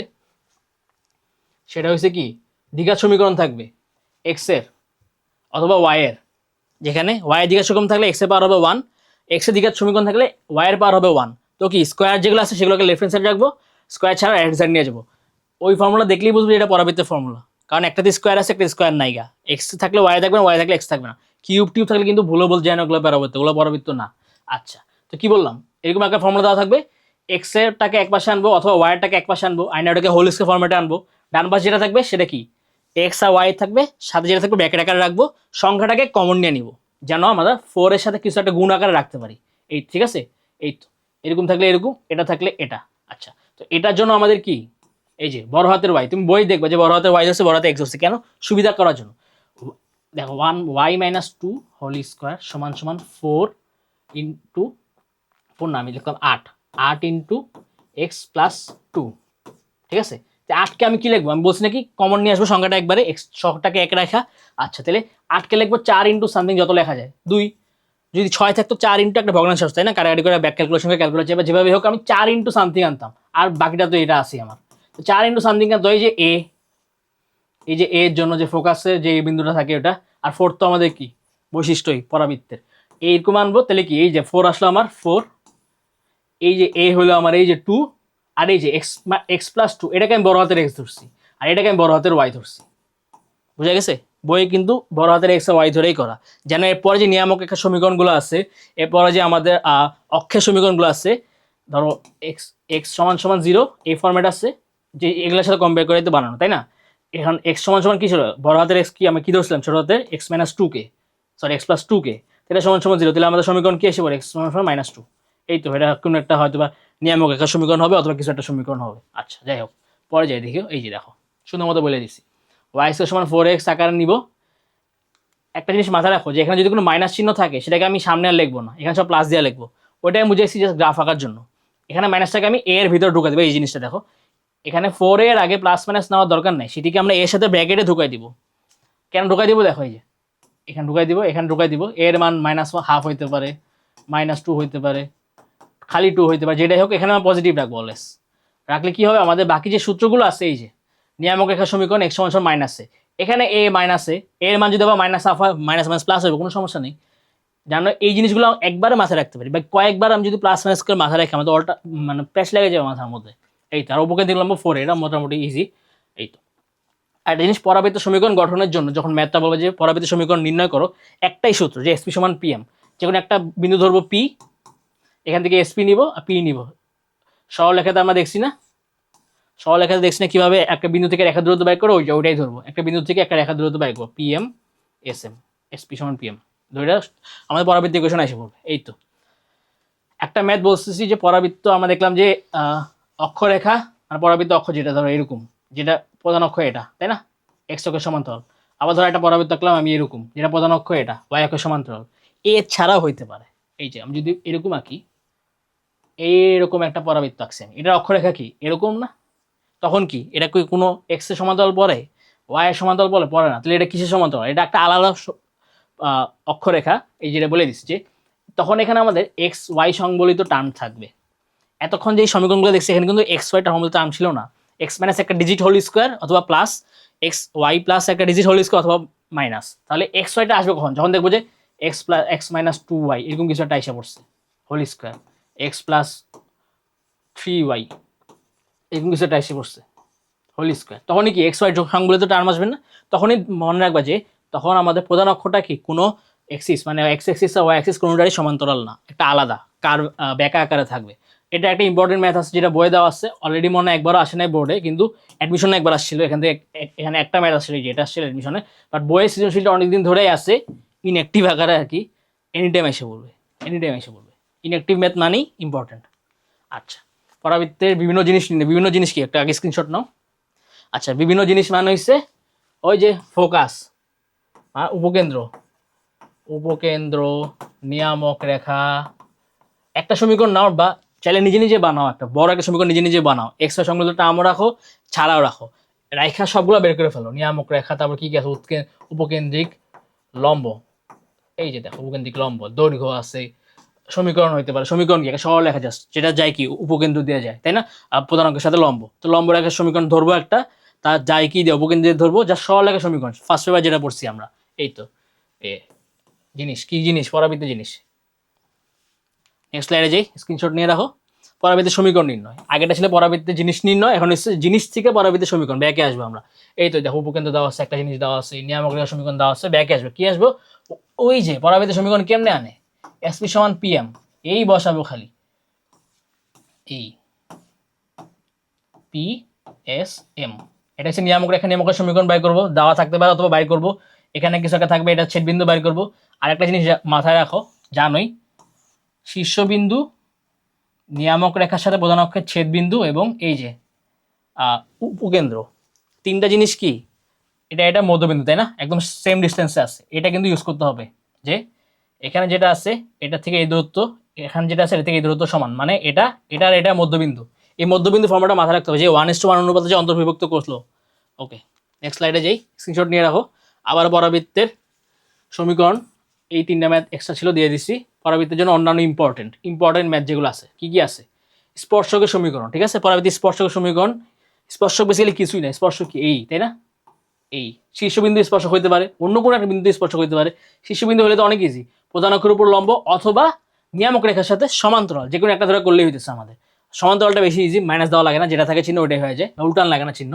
সেটা হচ্ছে কি দ্বিঘাত সমীকরণ থাকবে এক্স এর অথবা ওয়াই এর, যেখানে ওয়াই এর দ্বিঘাত সমীকরণ থাকলে এক্স এর পাওয়ার হবে 1, এক্স এর দ্বিঘাত সমীকরণ থাকলে ওয়াই এর পাওয়ার হবে 1। তো কি স্কোয়ার যেগুলো আছে সেগুলোকে লেফট হ্যান্ড সাইড রাখবো, স্কোয়ার ছাড়া রাইট সাইড নিয়ে যাবো। ওই ফর্মুলা দেখলেই বুঝবো এটা পরাবৃত্তের ফর্মুলা, কারণ একটাতে স্কোয়ার আছে, একটা স্কোয়ার নাইগা। এক্স থাকলে ওয়াই থাকবে না, ওয়াই থাকলে এক্স থাকবে না। টিউব থাকলে কিন্তু ভুলো বল যায় না, ওগুলো পরাবৃত্ত, ওগুলো পরাবৃত্ত না। আচ্ছা, তো কি বললাম, এরকম একটা ফর্মুলা দেওয়া থাকবে, এক্স এরটাকে এক পাশে আনবো অথবা ওয়াই এরটাকে এক পাশে আনবো, আইনা ওটাকে হোল স্কয়ার ফর্মেটে আনবো। ডান পাশে যেটা থাকবে সেটা কি এক্স আর ওয়াই থাকবে, সাথে যেটা থাকবে ব্র্যাকেট আকারে রাখবো, সংখ্যাটাকে কমন নিয়ে নিব, যেন আমরা 4 এর সাথে কিছু একটা গুণ আকারে রাখতে পারি। এই ঠিক আছে, এই তো এরকম থাকলে এরকম, এটা থাকলে এটা। আচ্ছা, তো এটার জন্য আমাদের কি এই যে বড় হাতের ওয়াই, তুমি বই দেখবে যে বড় হাতের ওয়াই আছে, বড় হাতে এক্স হচ্ছে, কেন? সুবিধা করার জন্য। দেখো 1y - 2 হোল স্কোয়ার সমান সমান 4 ইন্টু 4 না, আমি লিখলাম 8 ইন্টু এক্স প্লাস 2, ঠিক আছে? তো 8কে আমি কি লিখবো? আমি বলছি নাকি কমন নিয়ে আসবো সংখ্যাটা একবারে, এক্স সংখ্যাটাকে এক রাখা। আচ্ছা, তাহলে 8কে লিখবো 4 ইন্টু সামথিং যত লেখা যায় 2। যদি 6 থাকতো 4 ইন্টু একটা ভগ্নাংশ, তাই না? কাটাকাটি করে ব্যাক ক্যালকুলেশন করে ক্যালকুলেট যাবে, যেভাবে হোক আমি 4 ইন্টু সামথিং আনতাম, আর বাকিটা তো এটা আছে আমার। তো 4 ইন্টু সামথিং আনতে হয়, যে এ এই যে এর জন্য যে ফোকাসে যে এই বিন্দুটা থাকে ওটা, আর 4 তো আমাদের কি বৈশিষ্ট্যই পরাবৃত্তের, এইরকম আনবো তাহলে কি এই যে 4 আসলো আমার 4, এই যে এ হলো আমার এই যে 2, আর এই যে x+2 এটাকে আমি বড় হাতের x ধরছি আর এটাকে আমি বড় হাতের y ধরছি। বুঝা গেছে? বই কিন্তু বড় হাতের x আর y ধরেই করা। যেন এরপরে যে নিয়ামক রেখার সমীকরণগুলো আছে, এরপরে যে আমাদের অক্ষের সমীকরণগুলো আছে, ধরো x x সমান সমান 0 এই ফরম্যাট আছে, যে এগুলোর সাথে কম্পেয়ার করে তো বানানো, তাই না? এখন x সমান সমান কি ছিল, বড় হাতের x কি আমি কি ধরছিলাম, ছোট হাতের x-2k, সরি x+2k, এটা সমান সমান 0, তাহলে আমাদের সমীকরণ কি এসে পড়ে x সমান সমান -2। এই তো এটা কোনো একটা হয়তো বা নিয়ামক রেখার সমীকরণ হবে অথবা কিছু একটা সমীকরণ হবে। আচ্ছা যাই হোক, পরে যাই দেখি, এই যে দেখো সুন্দর মতো বলে দিছি, y² সমান 4x আকারে নিব। একটা জিনিস মাথায় রাখো যে এখানে যদি কোনো মাইনাস চিহ্ন থাকে সেটাকে আমি সামনে আর লিখবো না, এখানে সব প্লাস দিয়ে লিখবো। ওইটাই আমি বুঝেছি জাস্ট গ্রাফ আঁকার জন্য। এখানে মাইনাসটাকে আমি এ এর ভিতরে ঢুকাই দেবো, এই জিনিসটা দেখো, এখানে 4 এর আগে প্লাস মাইনাস নেওয়ার দরকার নাই, সেটিকে আমরা এর সাথে ব্র্যাকেটে ঢুকাই দিব। কেন ঢুকাই দিব দেখো, এই যে এখানে ঢুকাই দিব, এখানে ঢুকাই দিব, এর মান -1/2 হইতে পারে, -2 হইতে পারে, খালি 2 হইতে পারে, যেটাই হোক এখানে আমরা পজিটিভ রাখবো অলওয়েজ। রাখলে কি হবে, আমাদের বাকি যে সূত্রগুলো আছে, এই যে নিয়ামক রেখার সমীকরণ x সমান সমান মাইনাসে, এখানে a মাইনাসে এর মান যদি আবার -1/2 হয়, মাইনাস মাইনাস প্লাস হবে, কোনো সমস্যা নেই। জানো এই জিনিসগুলো একবারে মাথায় রাখতে পারি, বা কয়েকবার আমি যদি প্লাস মাইনাস করে মাথায় রাখি আমাদের অলটা মানে প্রেস লেগে যাবে মাথার মধ্যে। এই তো, আর উপকে দেখলাম 4, এটা মোটামুটি ইজি। এই তো, আর একটা জিনিস, পরাবৃত্ত সমীকরণ গঠনের জন্য যখন ম্যাথটা বলবে যে পরাবৃত্ত সমীকরণ নির্ণয় করো, একটাই সূত্র, যে SP সমান PM। যে কোনো একটা বিন্দু ধরবো P, এখান থেকে SP নিব আর P নিব। সরলরেখাতে আমরা দেখছি না, সরলরেখাতে দেখছি না কিভাবে একটা বিন্দু থেকে রেখা দূরত্ব বের করে, ওইটাই ধরবো, একটা বিন্দু থেকে একটা রেখা দূরত্ব বের করবো, PM SM, SP সমান PM ধরে আমাদের পরাবৃত্ত ইকুয়েশন এসে পড়বে। এই তো, একটা ম্যাথ বলতেছি যে পরাবৃত্ত আমরা দেখলাম যে অক্ষরেখা আর পরাবৃত্ত অক্ষ, যেটা ধরো এরকম, যেটা প্রধান অক্ষ এটা, তাই না, x অক্ষের সমান্তরাল। আবার ধরো একটা পরাবৃত্ত আঁকলাম আমি এরকম, যেটা প্রধান অক্ষ এটা y অক্ষের সমান্তরাল। এছাড়াও হইতে পারে, এই যে আমি যদি এরকম আঁকি, এইরকম একটা পরাবৃত্ত আঁকছি আমি, এটার অক্ষরেখা কি এরকম না, তখন কি এটা কি কোনো x এর সমান্তরাল পড়ে, y এর সমান্তরাল পড়ে না, তাহলে এটা কিসের সমান্তরাল, এটা একটা আলাদা অক্ষরেখা। এই যেটা বলে দিচ্ছি, যে তখন এখানে আমাদের এক্স ওয়াই সংবলিত টার্ম থাকবে। এতক্ষণ যে সমীকরণগুলো দেখছি এখানে কিন্তু এক্স ওয়াই সংবলিত টার্ম ছিল না, এক্স মাইনাস একটা ডিজিট হোল স্কোয়ার অথবা প্লাস, এক্স ওয়াই প্লাস একটা ডিজিট হোল স্কোয়ার অথবা মাইনাস। তাহলে এক্স ওয়াইটা আসবে কখন, যখন দেখবো যে এক্স প্লাস x-2y এরকম কিছু একটা এসে পড়ছে, হোল স্কোয়ার, x+3y এরকম কিছু একটা এসে পড়ছে, হোল স্কোয়ার। তখনই কি এক্স ওয়াই সংবলিত টার্ম আসবে না, তখনই মনে রাখবা যে তখন আমাদের প্রধান অক্ষটা কি কোনো এক্সিস মানে এক্স এক্সিস আর ওয়াই এক্সিস কোনোটারই সমান্তরাল না, একটা আলাদা কার বেঁকা আকারে থাকবে। এটা একটা ইম্পর্টেন্ট ম্যাথ আছে যেটা বইয়ে দেওয়া আছে, অলরেডি মনে হয় একবারও আসে নাই বোর্ডে, কিন্তু অ্যাডমিশনে একবার আসছিল, এখান থেকে এখানে একটা ম্যাথ আসছিল যেটা আসছিল অ্যাডমিশনে, বাট বইয়ের সৃজনশীলটা অনেকদিন ধরেই আছে ইনঅ্যাক্টিভ আকারে আর কি, এনি টাইম এসে পড়বে, এনি টাইম এসে পড়বে, ইনঅ্যাক্টিভ ম্যাথ মানেই ইম্পর্টেন্ট। আচ্ছা, পরাবৃত্তের বিভিন্ন জিনিস বিভিন্ন জিনিস কি একটা আগে স্ক্রিনশট নাও। আচ্ছা, বিভিন্ন জিনিস মানে হচ্ছে ওই যে ফোকাস, উপকেন্দ্র, উপকেন্দ্র, নিয়ামক রেখা। একটা সমীকরণ নাও বা চাইলে নিজে নিজে বানাও, একটা বড় একটা সমীকরণ নিজে নিজে বানাও, এক্স ওয়াই সংবলিত টার্মও রাখো, ছাড়াও রাখো, রেখা সবগুলো বের করে ফেলো, নিয়ামক রেখা, তারপর কি কি আছে, উপকেন্দ্রিক লম্ব, এই যে দেখো উপকেন্দ্রিক লম্ব, দৈর্ঘ্য আছে, সমীকরণ হইতে পারে, সমীকরণ কি একটা সরল রেখা জাস্ট, যেটা যায় কি উপকেন্দ্র দেওয়া যায়, তাই না, প্রধান অঙ্কের সাথে লম্ব, তো লম্ব রেখার সমীকরণ ধরবো একটা, তার যায় কি দিয়ে উপকেন্দ্র ধরবো, যা সরল রেখার সমীকরণ, ফার্স্ট পেপার যেটা পড়ছি আমরা। এই তো এ জিনিস, কি জিনিস, পরাবৃত্ত জিনিস। নেক্সট স্লাইডে যাই, স্ক্রিনশট নিয়ে রাখো। পরাবৃত্তের সমীকরণ নির্ণয়, আগেটা ছিল পরাবৃত্তের জিনিস নির্ণয়, এখন হচ্ছে জিনিস থেকে পরাবৃত্তের সমীকরণ, ব্যাকে আসবো আমরা। এই তো দেখো উপকেন্দ্র দেওয়া আছে, একটা জিনিস দেওয়া আছে, নিয়ামক রেখার সমীকরণ দেওয়া আছে, ব্যাকে আসবে, কি আসবো, ওই যে পরাবৃত্তের সমীকরণ কেমনে আনে, এসপি সমান পিএম, এই বসাবো খালি, এই পি এস এম, এটা হচ্ছে নিয়ামক রেখা, নিয়ামকের সমীকরণ বাইর করবো, দেওয়া থাকতে পারে অথবা বাইর করবো, এখানে কিছু একটা থাকবে, এটা ছেদবিন্দু বাইর করবো। আর একটা জিনিস মাথায় রাখো, জানোই শীর্ষবিন্দু নিয়ামক রেখার সাথে প্রধান অক্ষের ছেদবিন্দু এবং এই যে উপকেন্দ্র, তিনটা জিনিস কি, এটা এটা মধ্যবিন্দু, তাই না, একদম সেম ডিস্টেন্সে আছে, এটা কিন্তু ইউজ করতে হবে যে এখানে যেটা আছে এটা থেকে এই দূরত্ব, এখানে যেটা আছে এটা থেকে এই দূরত্ব সমান, মানে এটা এটার এটা মধ্যবিন্দু, এই মধ্যবিন্দু ফর্মুলাটা মাথায় রাখতে হবে যে 1:1 অনুপাতে যে অন্তর্বিভক্ত করলো। ওকে, নেক্সট স্লাইডে যাই, স্ক্রিনশট নিয়ে রাখো। আবার পরাবৃত্তের সমীকরণ, এই তিনটা ম্যাথ এক্সট্রা ছিল দিয়ে দিচ্ছি, পরাবৃত্তের জন্য অন্যান্য ইম্পর্টেন্ট ম্যাথ যেগুলো আছে, কি কি আছে, স্পর্শকের সমীকরণ, ঠিক আছে, পরাবৃত্তির স্পর্শকের সমীকরণ, স্পর্শক বেসিক্যালি কিছুই না, স্পর্শক কি এই, তাই না, এই শীর্ষবিন্দু স্পর্শক হইতে পারে, অন্য কোনো একটা বিন্দু স্পর্শক হইতে পারে। শীর্ষবিন্দু হলে তো অনেক ইজি, প্রধান অক্ষের উপর লম্ব অথবা নিয়ামক রেখার সাথে সমান্তরাল, যে কোনো একটা ধরে করলেই হইতেছে আমাদের। সমান্তরালটা বেশি ইজি, মাইনাস দেওয়া লাগে না, যেটা থাকে চিহ্ন ওটাই হয়ে যায়, উল্টান লাগে না চিহ্ন।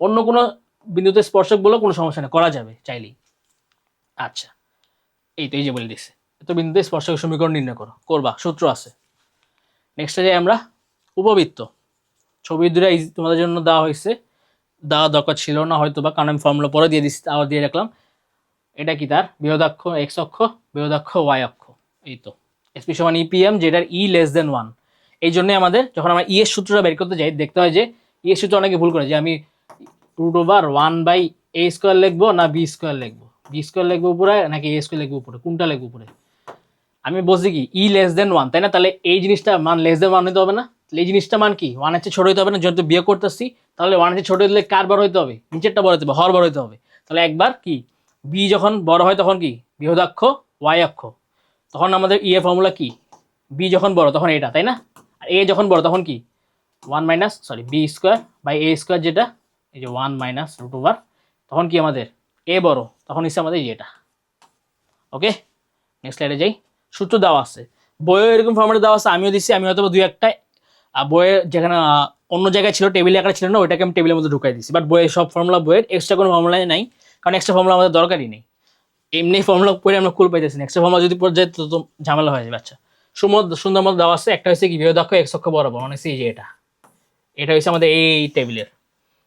অন্য কোনো বিন্দুতে স্পর্শক বলে কোনো সমস্যা নেই, করা যাবে চাইলেই। আচ্ছা, এই তো এই যে বলে দিচ্ছে, তো বিন্দুতে স্পর্শক সমীকরণ নির্ণয় করো, করবা, সূত্র আছে। নেক্সটে যাই আমরা, উপবৃত্ত। ছবি দুটা তোমাদের জন্য দেওয়া হয়েছে, দেওয়া দরকার ছিল না হয়তো বা, কারণ আমি ফর্মুলা পরে দিয়ে দিচ্ছি, আবার দিয়ে রাখলাম। এটা কি তার বৃহদাক্ষ এক্স অক্ষ, বৃহদাক্ষ ওয়াই অক্ষ। এই তো এসপি সমান ইপিএম, যেটার ই লেস দেন 1। এই জন্যই আমাদের যখন আমরা ই এর সূত্রটা বের করতে যাই, দেখতে হয় যে ই এর সূত্র অনেকে ভুল করে, যে আমি √1/a² লিখবো না বি স্কোয়ার লিখবো, বি স্কোয়ার লিখবো উপরে নাকি এ স্কোয়ার লিখবো উপরে, কোনটা লিখবো উপরে। আমি বলছি কি ই লেস দেন 1, তাই না? তাহলে এই জিনিসটা মান লেস দেন 1 হইতে হবে না? এই জিনিসটা মান কি 1 এর চেয়ে ছোট হইতে হবে না? যেহেতু বিয়োগ করতেছি, তাহলে 1 এর চেয়ে ছোট হলে কার বড় হইতে হবে? নিচেরটা বড় হইতে হবে, হর বড় হইতে হবে। তাহলে একবার কি বি যখন বড় হয় তখন কি বৃহদাক্ষ ওয়াই অক্ষ, তখন আমাদের ই এর ফর্মুলা কি, বি যখন বড় তখন এটা, তাই না? আর এ যখন বড় তখন কি বি² যেটা এই যে 1 - তখন কি আমাদের এ বড়, তখন হচ্ছে আমাদের এটা। ওকে, নেক্সট স্লাইডে যাই। সূত্র দেওয়া আছে, বইয়ে এরকম ফর্মেটে দেওয়া আছে, আমিও দিচ্ছি, আমি হয়তো দুই একটা বইয়ের যেখানে অন্য জায়গায় ছিল, টেবিলে আকারে ছিল না, ওইটাকে আমি টেবিলের মধ্যে ঢুকাই দিচ্ছি। বাট বইয়ের সব ফর্মুলা, বইয়ের এক্সট্রা কোনো ফর্মুলাই নাই, কারণ এক্সট্রা ফর্মুলা আমাদের দরকারই নেই। এমনি ফর্মুলা পড়ে আমরা কুল পাইতেছি, এক্সট্রা ফর্মুলা যদি পড়ে যায় তো ঝামেলা হয়ে যাবে। আচ্ছা, সুন্দর মতো দেওয়া আছে। একটা হচ্ছে কি বৃহদাক্ষ এক্স অক্ষ বরাবর, মানে এই যে এটা হচ্ছে আমাদের এই টেবিলের।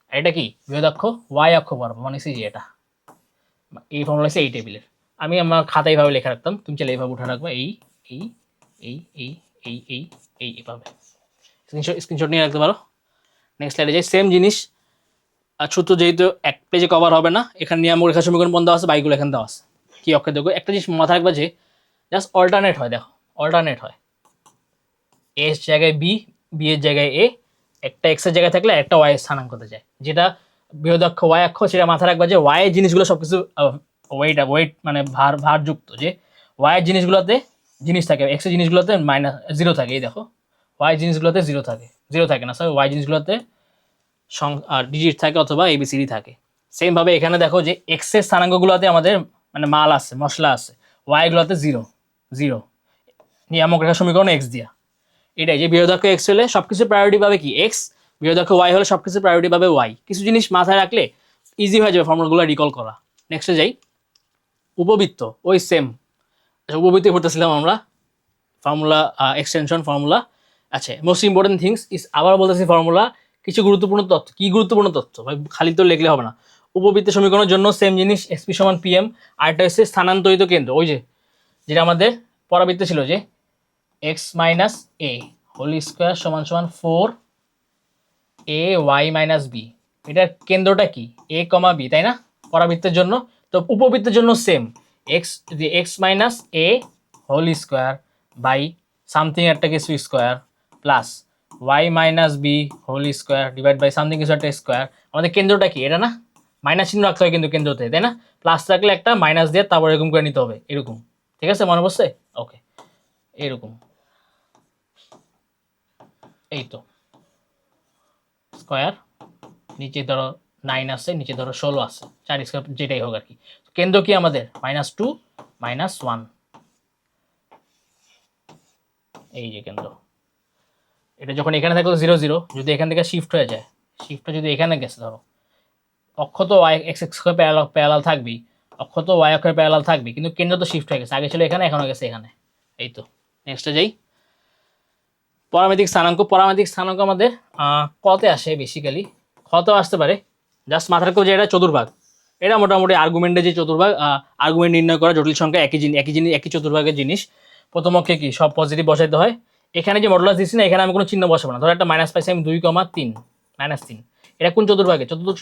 আর এটা কি বৃহদাক্ষ ওয়াই অক্ষ বরাবর, মানে এই যে এটা। এই ফর্মুলা হচ্ছে এই টেবিলের। আমি আমার খাতায় এইভাবে লেখা রাখতাম, তুমি চাইলে এইভাবে উঠে রাখবা, এই এই এই এই এই এই এই এইভাবে স্ক্রিনশট নিয়ে রাখতে পারো। নেক্সট স্লাইডে যাই, সেম জিনিস। আর সূত্র যেহেতু এক পেজে কভার হবে না, এখানে নিয়ামক রেখা সমীকরণ বন্ধ আছে, বাইকগুলো এখানে দেওয়া আছে। কি অক্ষে দেখো, একটা জিনিস মাথা রাখবা যে জাস্ট অল্টারনেট হয়, দেখো অল্টারনেট হয়, এর জায়গায় বি, বি এর জায়গায় এ, একটা এক্স এর জায়গায় থাকলে একটা ওয়াই এর স্থানাঙ্কতে যায়। যেটা বৃহদাক্ষ ওয়াই অক্ষ, সেটা মাথা রাখবা যে ওয়াই এর জিনিসগুলো সবকিছু ওয়েট মানে ভারযুক্ত, যে ওয়াই এর জিনিসগুলোতে জিনিস থাকে, এক্স এর জিনিসগুলোতে -0 থাকে। এই দেখো ওয়াই জিনিসগুলোতে 0 থাকে, 0 থাকে না স্যার, ওয়াই জিনিসগুলোতে ডিজিট থাকে অথবা এবিসিডি থাকে। সেমভাবে এখানে দেখো যে এক্স এর স্থানাঙ্কগুলোতে আমাদের মানে মাল আছে, মশলা আছে, ওয়াইগুলোতে 0 0, নিয়ামক রেখা সমীকরণ এক্স দিয়া। এটাই যে বৃহদাক্ষ এক্স হলে সবকিছু প্রায়োরিটি পাবে কি এক্স, বৃহদাক্ষ ওয়াই হলে সবকিছু প্রায়োরিটি পাবে ওয়াই। কিছু জিনিস মাথায় রাখলে ইজি হয়ে যাবে ফর্মুলাগুলো রিকল করা। নেক্সটে যাই, উপবৃত্ত, ওই সেম উপবৃত্তি পড়তেছিলাম আমরা, ফর্মুলা এক্সটেনশন ফর্মুলা। আচ্ছা, মোস্ট ইম্পর্টেন্ট থিংস ইস, আবার বলতেছি ফর্মুলা, কিছু গুরুত্বপূর্ণ তথ্য। কি গুরুত্বপূর্ণ তথ্য ভাই, খালি তো লিখলে হবে না। উপবৃত্ত সমীকরণের জন্য সেম জিনিস, এসপি সমান পিএম। আর একটা হচ্ছে স্থানান্তরিত কেন্দ্র, ওই যে যেটা আমাদের পরাবৃত্ত ছিল, যে x - a হোল স্কোয়ার সমান সমান 4ay - b। এটার কেন্দ্রটা কি a, b, তাই না? পরাবৃত্তের জন্য। তো উপবৃত্তের জন্য same, x - a whole square by something একটা কিছু square plus y - b whole square divide by something কিছু একটা স্কোয়ার। আমাদের কেন্দ্রটা কি এটা না, মাইনাস চিহ্ন রাখতে হয় কিন্তু কেন্দ্রতে, তাই না? প্লাস রাখলে একটা মাইনাস দিয়ে তারপর এরকম করে নিতে হবে, এরকম। ঠিক আছে, মনে পড়ছে? ওকে, এরকম। এই তো স্কোয়ার, নিচে ধরো 9 আছে, নিচে ধরো 16 আছে, 4 স্কোয়ার যেটাই হোক আর কি। কেন্দ্র কি আমাদের -2 -1, এই যে কেন্দ্র। এটা যখন এখানে থাকলো 0 0, যদি এখান থেকে শিফট হয়ে যায়, শিফটটা যদি এখানে গেছে, ধরো অক্ষ তো ওয়াই এক্স অক্ষের প্যারালাল থাকবেই, অক্ষ তো ওয়াই অক্ষের প্যারালাল থাকবে, কিন্তু কেন্দ্র তো শিফট হয়ে গেছে, আগে ছিল এখানে, এখন হয়ে গেছে এখানে। এই তো নেক্সটে যাই, পরামিতিক স্থানাঙ্ক। পরামিতিক স্থানাঙ্ক আমাদের কতে আসে বেসিক্যালি, খতেও আসতে পারে। জাস্ট মাথার কেউ যে এটা চতুর্ভাগ, এটা মোটামুটি আর্গুমেন্টে যে চতুর্ভাগ, আর্গুমেন্ট নির্ণয় করা জটিল সংখ্যা একই চতুর্ভাগের জিনিস। প্রথম অক্ষে কি সব পজিটিভ বসাইতে হয়। এখানে যে মডুলাস দিচ্ছি না, এখানে আমি কোনো চিহ্ন বসাবো না। ধরো একটা মাইনাস পাইছি আমি 2,3 -3, এটা কোন চতুর্ভাগে? চতুর্থ,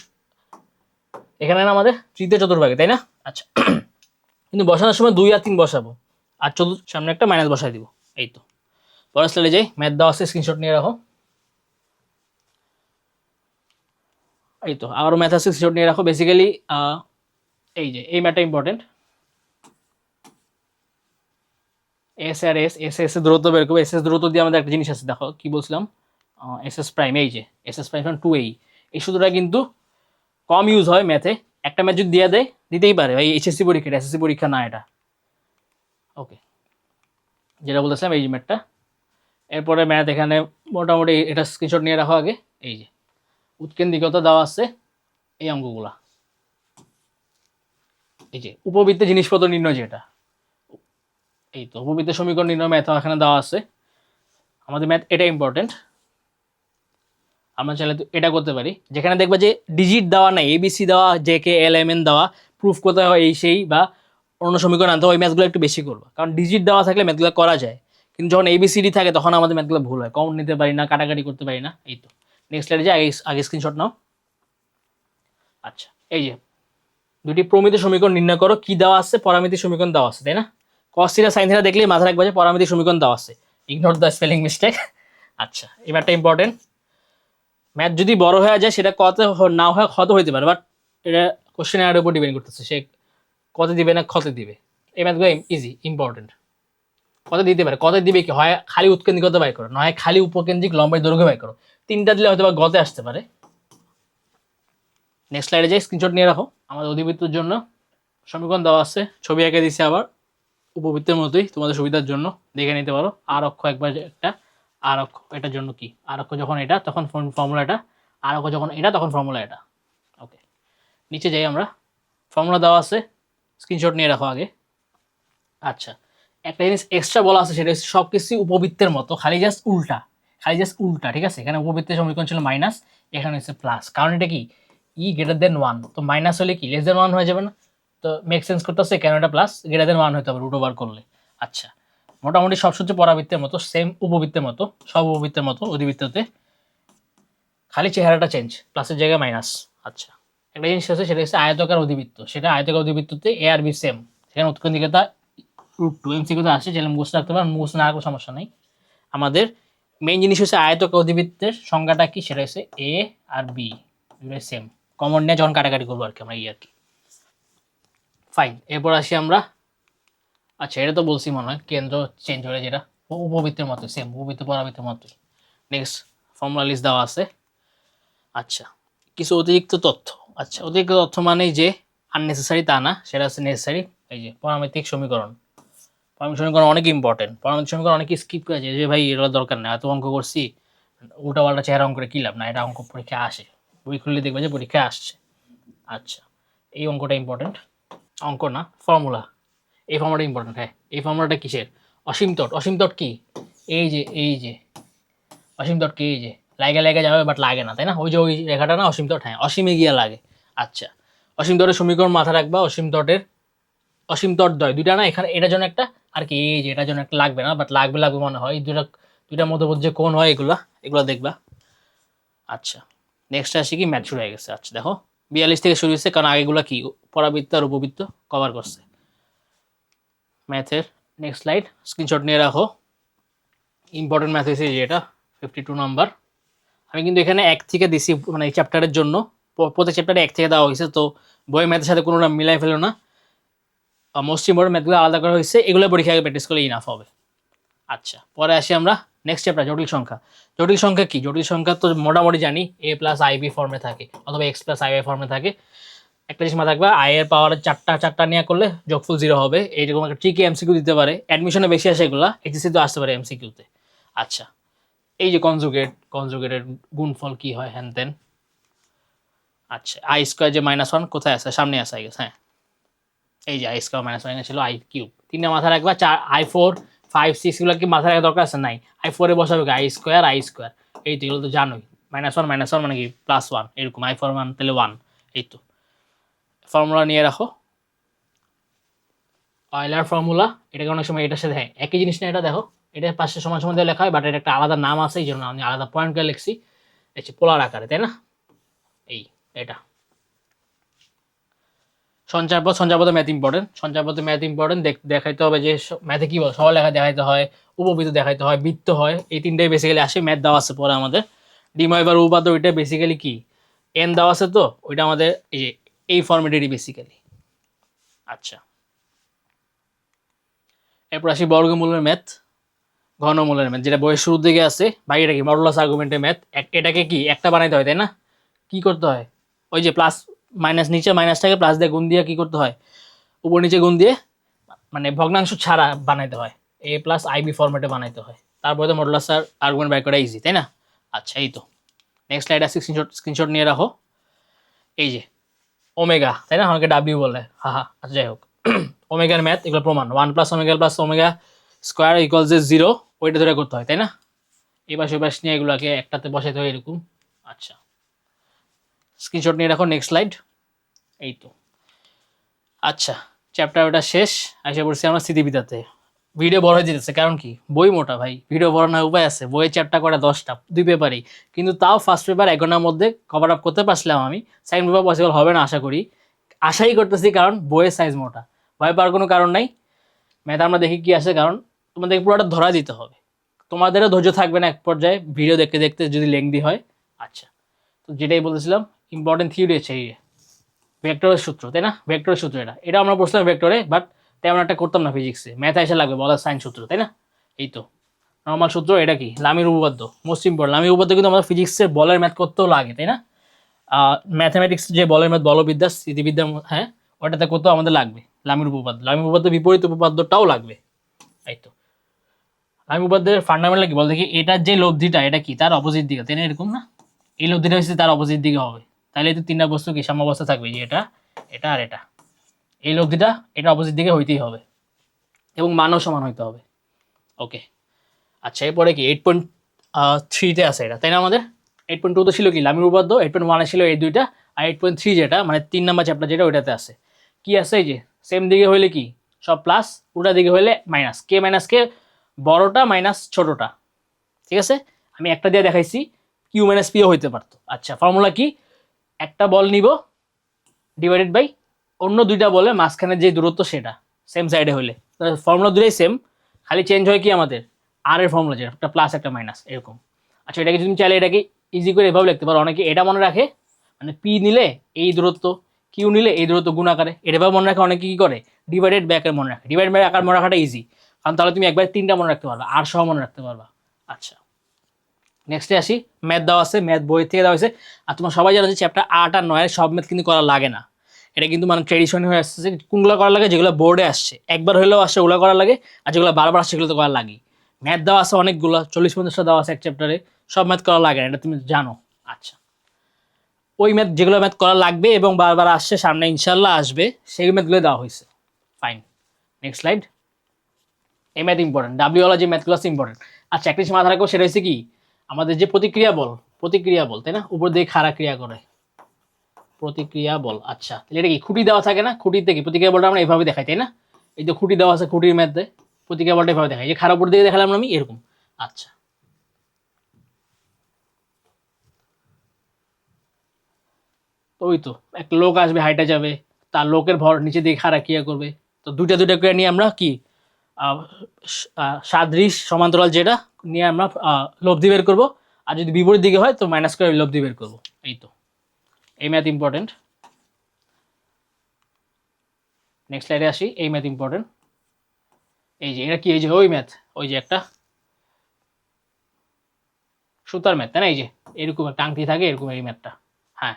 এখানে না আমাদের তৃতীয় চতুর্ভাগে, তাই না? আচ্ছা, কিন্তু বসানোর সময় 2 আর 3 বসাবো, আর চতুর্থ সামনে একটা মাইনাস বসাই দিব। এই তো পরের স্লাইডে যাই, ম্যাথ দেওয়া আছে, স্ক্রিনশট নিয়ে রাখো। এই তো আবারও ম্যাথ আছে, স্ক্রিনশট নিয়ে রাখো। বেসিক্যালি এই যে এই ম্যাথটা ইম্পর্টেন্ট। এস আর এস, এস দূরত্ব বের করবো। এস দূরত্ব দিয়ে আমাদের একটা জিনিস আছে, দেখো কি বলছিলাম, এস প্রাইম, এই যে এস প্রাইম 2a। এই সূত্রটা কিন্তু কম ইউজ হয় ম্যাথে, একটা ম্যাথ যদি দিয়ে দেয়, দিতেই পারে ভাই, এইচএসসি পরীক্ষা, এসএসসি পরীক্ষা না এটা। ওকে, যেটা বলতেছিলাম এই যে ম্যাথটা। এরপরে ম্যাথ এখানে মোটামুটি এটা স্ক্রিনশট নিয়ে রাখো আগে। এই যে উৎকেন্দ্রিকতা দেওয়া আছে, এই অঙ্কগুলা, এই যে উপবৃত্তের জিনিসপত্র নির্ণয়, যেটা এই তো উপবৃত্তের সমীকরণ নির্ণয় ম্যাথ এখানে দেওয়া আছে। আমাদের ম্যাথ এটা ইম্পর্টেন্ট, আমরা চাইলে তো এটা করতে পারি, যেখানে দেখবা যে ডিজিট দেওয়া নাই, এবিসি দেওয়া, J K L M N দেওয়া, প্রুফ করতে হয় এই সেই বা অন্য সমীকরণ আনতে হয়, ওই ম্যাথগুলো একটু বেশি করবা, কারণ ডিজিট দেওয়া থাকলে ম্যাথগুলো করা যায়, কিন্তু যখন এবিসিডি থাকে তখন আমাদের ম্যাথগুলো ভুল হয়, কমন নিতে পারি না, কাটাকাটি করতে পারি না। এই তো নেক্সট স্লাইডে যে আগে স্ক্রিনশট নাও। আচ্ছা, এই যে দুটি প্রমিত সমীকরণ নির্ণয় করো, কি দেওয়া আছে, পরামিতিক সমীকরণ দেওয়া আছে, তাই না? কস থিটা সাইন থিটা দেখলেই মাথায় রাখবা যে পরামিতিক সমীকরণ দেওয়া আছে, ইগনোর দ্য স্পেলিং মিস্টেক। আচ্ছা, এবারটা ইম্পর্টেন্ট, ম্যাথ যদি বড় হয়ে যায় সেটা কত না হয় ক্ষত হইতে পারে, বাট এটা কোশ্চেন এর উপর ডিপেন্ড করতেছে, সে কত দিবে না ক্ষত দিবে। এই ম্যাথগুলো ইজি, ইম্পর্টেন্ট। কত দিতে পারে, কত দিবে কি, হয় খালি উৎকেন্দ্রিকতা বাই করো, নয় খালি উপকেন্দ্রিক লম্বের দৈর্ঘ্য বাই করো, তিনটা দিলে হয়তো বা গতে আসতে পারে। নেক্সট স্লাইডে যাই, স্ক্রিনশট নিয়ে রাখো। আমাদের অধিবৃত্তের জন্য সমীকরণ দেওয়া আছে, ছবি এঁকে দিচ্ছে আবার উপবৃত্তের মতোই, তোমাদের সুবিধার জন্য দেখে নিতে পারো। আর অক্ষ একবার একটা, আর অক্ষ এটার জন্য কি, আর অক্ষ যখন এটা তখন ফর্মুলা এটা, আর অক্ষ যখন এটা তখন ফর্মুলা এটা। ওকে, নিচে যাই আমরা, ফর্মুলা দেওয়া আছে, স্ক্রিনশট নিয়ে রাখো আগে। আচ্ছা, একটা জিনিস এক্সট্রা বলা আছে, সেটা হচ্ছে সব কিছু উপবৃত্তের মতো, খালি জাস্ট উল্টা, খালি জাস্ট উল্টা, ঠিক আছে? এখানে উপবৃত্তের সমীকরণ ছিল মাইনাস, এখানে হচ্ছে প্লাস, কারণ এটা কি ই গ্রেটার দেন ওয়ান, তো মাইনাস হলে কি লেস দেন ওয়ান হয়ে যাবে না, তো মেক সেন্স করতেছে কেন এটা প্লাস গ্রেটার দেন ওয়ান হতে হবে রুট ওভার করলে। আচ্ছা, মোটামুটি সব সূত্র পরাবৃত্তের মতো, সেম উপবৃত্তের মতো, সব উপবৃত্তের মতো অধিবৃত্ততে, খালি চেহারাটা চেঞ্জ, প্লাসের জায়গায় মাইনাস। আচ্ছা, একটা জিনিস আছে, সেটা হচ্ছে আয়তকার অধিবৃত্ত, সেটা আয়তকার অধিবৃত্ততে এ আর বি সেম, সেখানে উৎকেন্দ্রিকতা √2 এমসিকিউতে আসে, যেন মুখস্থ রাখতে পারেন, মুখস্থ না রাখলে সমস্যা নেই। আমাদের মেইন জিনিস হচ্ছে আয়তকার অধিবৃত্তের সংজ্ঞাটা কি, সেটা হচ্ছে এ আর বি দুটোই সেম, কমন নিয়ে যখন কাটাকাটি করবো আর কি আমরা, আর কি। ফাইন, এরপর আসি আমরা। আচ্ছা, এটা তো বলছি মনে হয়, কেন্দ্র চেঞ্জ হয়ে যেটা উপবৃত্তের মতো সেম, উপবৃত্ত পরাবৃত্তের মতোই। নেক্সট ফর্মুলা লিস্ট দেওয়া আছে। আচ্ছা, কিছু অতিরিক্ত তথ্য। আচ্ছা, অতিরিক্ত তথ্য মানেই যে আননেসেসারি তা না, সেটা হচ্ছে নেসেসারি। এই যে পরামিতিক সমীকরণ, পরামিতিক সমীকরণ অনেক ইম্পর্টেন্ট, পরামিতিক সমীকরণ অনেকে স্কিপ করে যায় যে ভাই এগুলো দরকার নেই, এত অঙ্ক করছি উল্টা পাল্টা চেহারা অঙ্ক করে কী লাভ, না এটা অঙ্ক পরীক্ষায় আসে, বই খুললে দেখবে যে পরীক্ষায় আসছে। আচ্ছা, এই অঙ্কটা ইম্পর্টেন্ট, অঙ্ক না ফর্মুলা, এই ফর্মুলাটা ইম্পর্টেন্ট। হ্যাঁ, এই ফর্মুলাটা কিসের, অসীম তট। অসীম তট কি, এই যে অসীম তট কি, এই যে লাগে যাবে বাট লাগে না, তাই না? ওই যে ওই রেখাটা না অসীম তট, হ্যাঁ অসীমে গিয়ে লাগে। আচ্ছা, অসীম তটের সমীকরণ মাথা রাখবা, অসীম তটের অসীম তট দুইটা না, এখানে এটার জন্য একটা, আর কি এই যে এটার জন্য একটা লাগবে না, বাট লাগবে মনে হয়, দুইটার মধ্যবর্তী যে কোণ হয় এগুলা দেখবা। আচ্ছা, নেক্সট আসি কি, ম্যাথ শুরু হয়ে গেছে। আচ্ছা দেখো, 42 থেকে শুরু হয়েছে, কারণ আগেগুলো কি পরাবৃত্ত আর উপবৃত্ত কভার করছে। ম্যাথের নেক্সট স্লাইড, স্ক্রিনশট নিয়ে রাখো। ইম্পর্টেন্ট ম্যাথ হয়েছে যেটা 52 নাম্বার। আমি কিন্তু এখানে 1 থেকে দিছি, মানে এই চ্যাপ্টারের জন্য প্রত্যেক চ্যাপ্টারে 1 থেকে দেওয়া হয়েছে, তো বই ম্যাথের সাথে কোনোটা মিলাই ফেলো না, মোস্ট ইম্পর্টেন্ট ম্যাথগুলো আলাদা করা হয়েছে, এগুলো পরীক্ষায় প্র্যাকটিস করলে ইনাফ হবে। আচ্ছা, পরে আসি আমরা নেক্সট চ্যাপ্টার, জটিল সংখ্যা। জটিল সংখ্যা কি, জটিল সংখ্যা তো মোটামুটি জানি a প্লাস আইবি ফর্মে থাকে, অথবা x প্লাস আইবি ফর্মে থাকে। একটা জিনিস মাথায় রাখবা, আই এর পাওয়ার চারটা নিয়ে করলে যোগফল 0 হবে, এইরকম একটা ট্রিকি এমসিকিউ দিতে পারে, অ্যাডমিশনে বেশি আসে এগুলো, এইচএসসিতে আসতে পারে এমসিকিউতে। আচ্ছা, এই যে কনজুগেটের গুণফল কি হয় হ্যান তেন। আচ্ছা, আই স্কোয়ার যে -1 কোথায় আছে, সামনে আছে, হ্যাঁ এই যে আই স্কোয়ার -1 ছিল আই কিউব, তিনটা মাথা রাখবা। i4 5 6 এগুলো কি মাথা রাখার দরকার আছে? নাই। i4 এ বসাবে আই স্কোয়ার, এই তো এগুলো তো জানোই, -1 মানে কি +1, এরকম i4 মান তাহলে 1। এই তো ফর্মুলা নিয়ে রাখো, অয়েলার ফর্মুলা, এটাকে অনেক সময় এটার সাথে, হ্যাঁ একই জিনিস না, এটা দেখো এটা পাশে সমান সমান দিয়ে লেখা হয়, বাট এটা একটা আলাদা নাম আছে, এই জন্য আমি আলাদা পয়েন্ট করে লিখছি, হচ্ছে পোলার আকারে, তাই না? এই এটা সঞ্চয়পদ ম্যাথ ইম্পর্টেন্ট, সঞ্চয়পদ ম্যাথ ইম্পর্টেন্ট, দেখাইতে হবে যে ম্যাথে কি বল, সরল লেখা দেখাইতে হয়, উপবৃত্ত দেখাইতে হয়, বৃত্ত হয়, এই তিনটাই বেসিক্যালি আসে, ম্যাথ দেওয়া আছে পরে আমাদের। ডিময়বার উপপাদ্য, ওইটা বেসিক্যালি কি এন দেওয়া আছে, তো ওইটা আমাদের এই যে এই ফর্মেটেরই বেসিক্যালি। আচ্ছা, এরপর আসি বর্গমূলের ম্যাথ, ঘনমূলের ম্যাথ, যেটা বইয়ের শুরুর দিকে আছে ভাই, এটা কি মডুলাস আর্গুমেন্টের ম্যাথ, এটাকে কি একটা বানাইতে হয়, তাই না? কি করতে হয়, ওই যে প্লাস মাইনাস নিচে মাইনাসটাকে প্লাস দিয়ে গুণ দিয়ে কী করতে হয়, উপর নিচে গুণ দিয়ে মানে ভগ্নাংশ ছাড়া বানাইতে হয়, এ প্লাস আইবি ফরম্যাটে বানাইতে হয়, তারপরে তো মডুলাস আর আর্গুমেন্ট বের করা ইজি, তাই না? আচ্ছা এই তো নেক্সট স্লাইড আছে, স্ক্রিনশট নিয়ে রাখো। এই যে ওমেগা, তাই না, আমাকে ডাব্লিউ বলে, আচ্ছা যাই হোক ওমেগার ম্যাথ এগুলো প্রমাণ, 1 প্লাস ওমেগা স্কোয়ার ইকুয়ালস যে 0, ওইটা ধরে করতে হয়, তাই না? এই পাশে পাশ নিয়ে এগুলোকে একটাতে বসাইতে হয় এরকম। আচ্ছা স্ক্রিনশট নিয়ে রাখো, নেক্সট স্লাইড। এই তো আচ্ছা চ্যাপ্টার ওটা শেষ, আশা করছি আমরা স্মৃতিবিদ্যাতে। ভিডিও বড় হয়ে যেতেছে, কারণ কি বই মোটা ভাই, ভিডিও বড় না উপায় আছে, বইয়ের চ্যাপ্টার করে 10টা 2 পেপারই, কিন্তু তাও ফার্স্ট পেপার 1 ঘন্টার মধ্যে কভার আপ করতে পারছিলাম আমি, সেকেন্ড পেপার পসিবল হবে না আশা করি, আশাই করতেছি, কারণ বইয়ের সাইজ মোটা, ভয় পাওয়ার কোনো কারণ নাই। ম্যাথ আমরা দেখি কি আছে, কারণ তোমাদের পুরোটা ধরা দিতে হবে, তোমাদেরও ধৈর্য থাকবে না এক পর্যায়ে ভিডিও দেখতে দেখতে যদি লেংদি হয়। আচ্ছা তো যেটাই বলতেছিলাম, ইম্পর্টেন্ট থিওরি আছে এই ভেক্টরের সূত্র, তাই না? ভেক্টরের সূত্র এটা আমরা বলছিলাম ভেক্টরে, বাট তেমন একটা করতাম না ফিজিক্সে, ম্যাথে এসে লাগবে বলার সাইন সূত্র, তাই না? এই তো নর্মাল সূত্র, এটা কি লামির উপপাদ্য, মোস্ট ইম্পর্টেন্ট। লামির উপপাদ্য কিন্তু আমাদের ফিজিক্সের বলের ম্যাথ করতেও লাগে, তাই না? ম্যাথামেটিক্স যে বলের ম্যাথ, বলবিদ্যা, স্থিতিবিদ্যা, হ্যাঁ ওটাতে করতেও আমাদের লাগবে লামির উপপাদ্য। লামির উপপাদ্য বিপরীত উপপাদ্যটাও লাগবে। এই তো লামির উপপাদ্যের ফান্ডামেন্টাল কি বল দেখি, এটার যে লব্ধিটা এটা কি তার অপোজিট দিকে, তাই না? এরকম না, এই লব্ধিটা হচ্ছে তার অপোজিট দিকে হবে, তাহলে তো 3টা বস্তু কি সাম্যাবস্থা থাকবে, যে এটা এটা আর এটা, এই লব্ধিটা এটা অপোজিট দিকে হইতেই হবে এবং মানও সমান হইতে হবে। ওকে আচ্ছা এরপরে কি 8.3-তে আছে এটা, তাই না? আমাদের 8.2 তো ছিল কি লামির উপপাদ্য, 8.1-এ ছিল এই দুইটা, আর 8.3 যেটা মানে 3 নাম্বার চ্যাপ্টার যেটা, ওইটাতে আছে কি আছে, এই যে সেম দিকে হইলে কি সব প্লাস, উল্টা দিকে হইলে মাইনাস, কে মাইনাস কে বড়টা মাইনাস ছোটটা, ঠিক আছে? আমি একটা দিয়ে দেখাইছি, কিউ মাইনাস পিও হইতে পারতো। আচ্ছা ফর্মুলা কি, একটা বল নিব ডিভাইডেড বাই অন্য দুইটা বলে মাঝখানে যে দূরত্ব সেটা, সেম সাইডে হইলে ফর্মুলা দুটোই সেম, খালি চেঞ্জ হয় কি আমাদের আর এর ফর্মুলা, যেটা একটা প্লাস একটা মাইনাস এরকম। আচ্ছা এটাকে তুমি চাইলে এটাকে ইজি করে এভাবে লিখতে পারো, অনেকে এটা মনে রাখে, মানে পি নিলে এই দূরত্ব, কিউ নিলে এই দূরত্ব গুণ আকারে, এটাভাবে মনে রাখে অনেকে কি করে, ডিভাইডেড বাই আকার মনে রাখে। ডিভাইড বাই আকার মনে রাখাটা ইজি, কারণ তাহলে তুমি একবার 3টা মনে রাখতে পারবা, আর সহ মনে রাখতে পারবা। আচ্ছা নেক্সটে আসি, ম্যাথ দেওয়া আছে, ম্যাথ বই থেকে দেওয়া হয়েছে, আর তোমার সবাই জানো যে চ্যাপ্টার 8 আর 9 সব ম্যাথ কিন্তু করা লাগে না, এটা কিন্তু মানে ট্রেডিশন হয়ে আসছে যে কোনগুলো করা লাগে, যেগুলো বোর্ডে আসছে একবার হলেও আসছে ওগুলো করা লাগে, আর যেগুলো বারবার আসছে সেগুলো তো করা লাগে। ম্যাথ দেওয়া আছে অনেকগুলো, 40-50টা দেওয়া আছে এক চ্যাপ্টারে, সব ম্যাথ করা লাগে না, এটা তুমি জানো। আচ্ছা ওই ম্যাথ যেগুলো ম্যাথ করা লাগবে এবং বারবার আসছে, সামনে ইনশাল্লাহ আসবে, সেই ম্যাথগুলো দেওয়া হয়েছে। Fine next slide. এই ম্যাথ ইম্পর্টেন্ট, ডাব্লিউওয়ালা যে ম্যাথগুলো আছে ইম্পর্টেন্ট। আচ্ছা একটা মাথা রাখবো, সেটা হচ্ছে কি আমাদের যে প্রতিক্রিয়া বল, তাই না? উপর দিয়ে খাড়া ক্রিয়া করে প্রতিক্রিয়া বল। আচ্ছা তাহলে এটা কি খুঁটি দেওয়া থাকে না, খুঁটিতে কি প্রতিক্রিয়া বলটা আমরা এইভাবে দেখাই, তাই না? এই যে খুঁটি দেওয়া আছে, খুঁটির মধ্যে প্রতিক্রিয়া বলটা এইভাবে দেখাই, যে খারাপ উপর দিকে দেখালাম আমি এরকম। আচ্ছা তো ওই তো একটা লোক আসবে, হাইটা যাবে, তার লোকের ভর নিচে দিকে খাড়া ক্রিয়া করবে, তো দুইটা ক্রিয়া নিয়ে আমরা কি সাদৃশ সমান্তরাল যেটা নিয়ে আমরা লব্ধি বের করবো, আর যদি বিপরীত দিকে হয় তো মাইনাস করে লব্ধি বের করবো। এই তো এই ম্যাথ ইম্পর্টেন্ট। নেক্সট স্লাইডে আসি, এই ম্যাথ ইম্পর্টেন্ট। এই যে এটা কি, এই যে ওই ম্যাথ, ওই যে একটা সুতার ম্যাথ, তাই না? এই যে এরকম একটা আংটি থাকে এরকম, এই ম্যাথটা। হ্যাঁ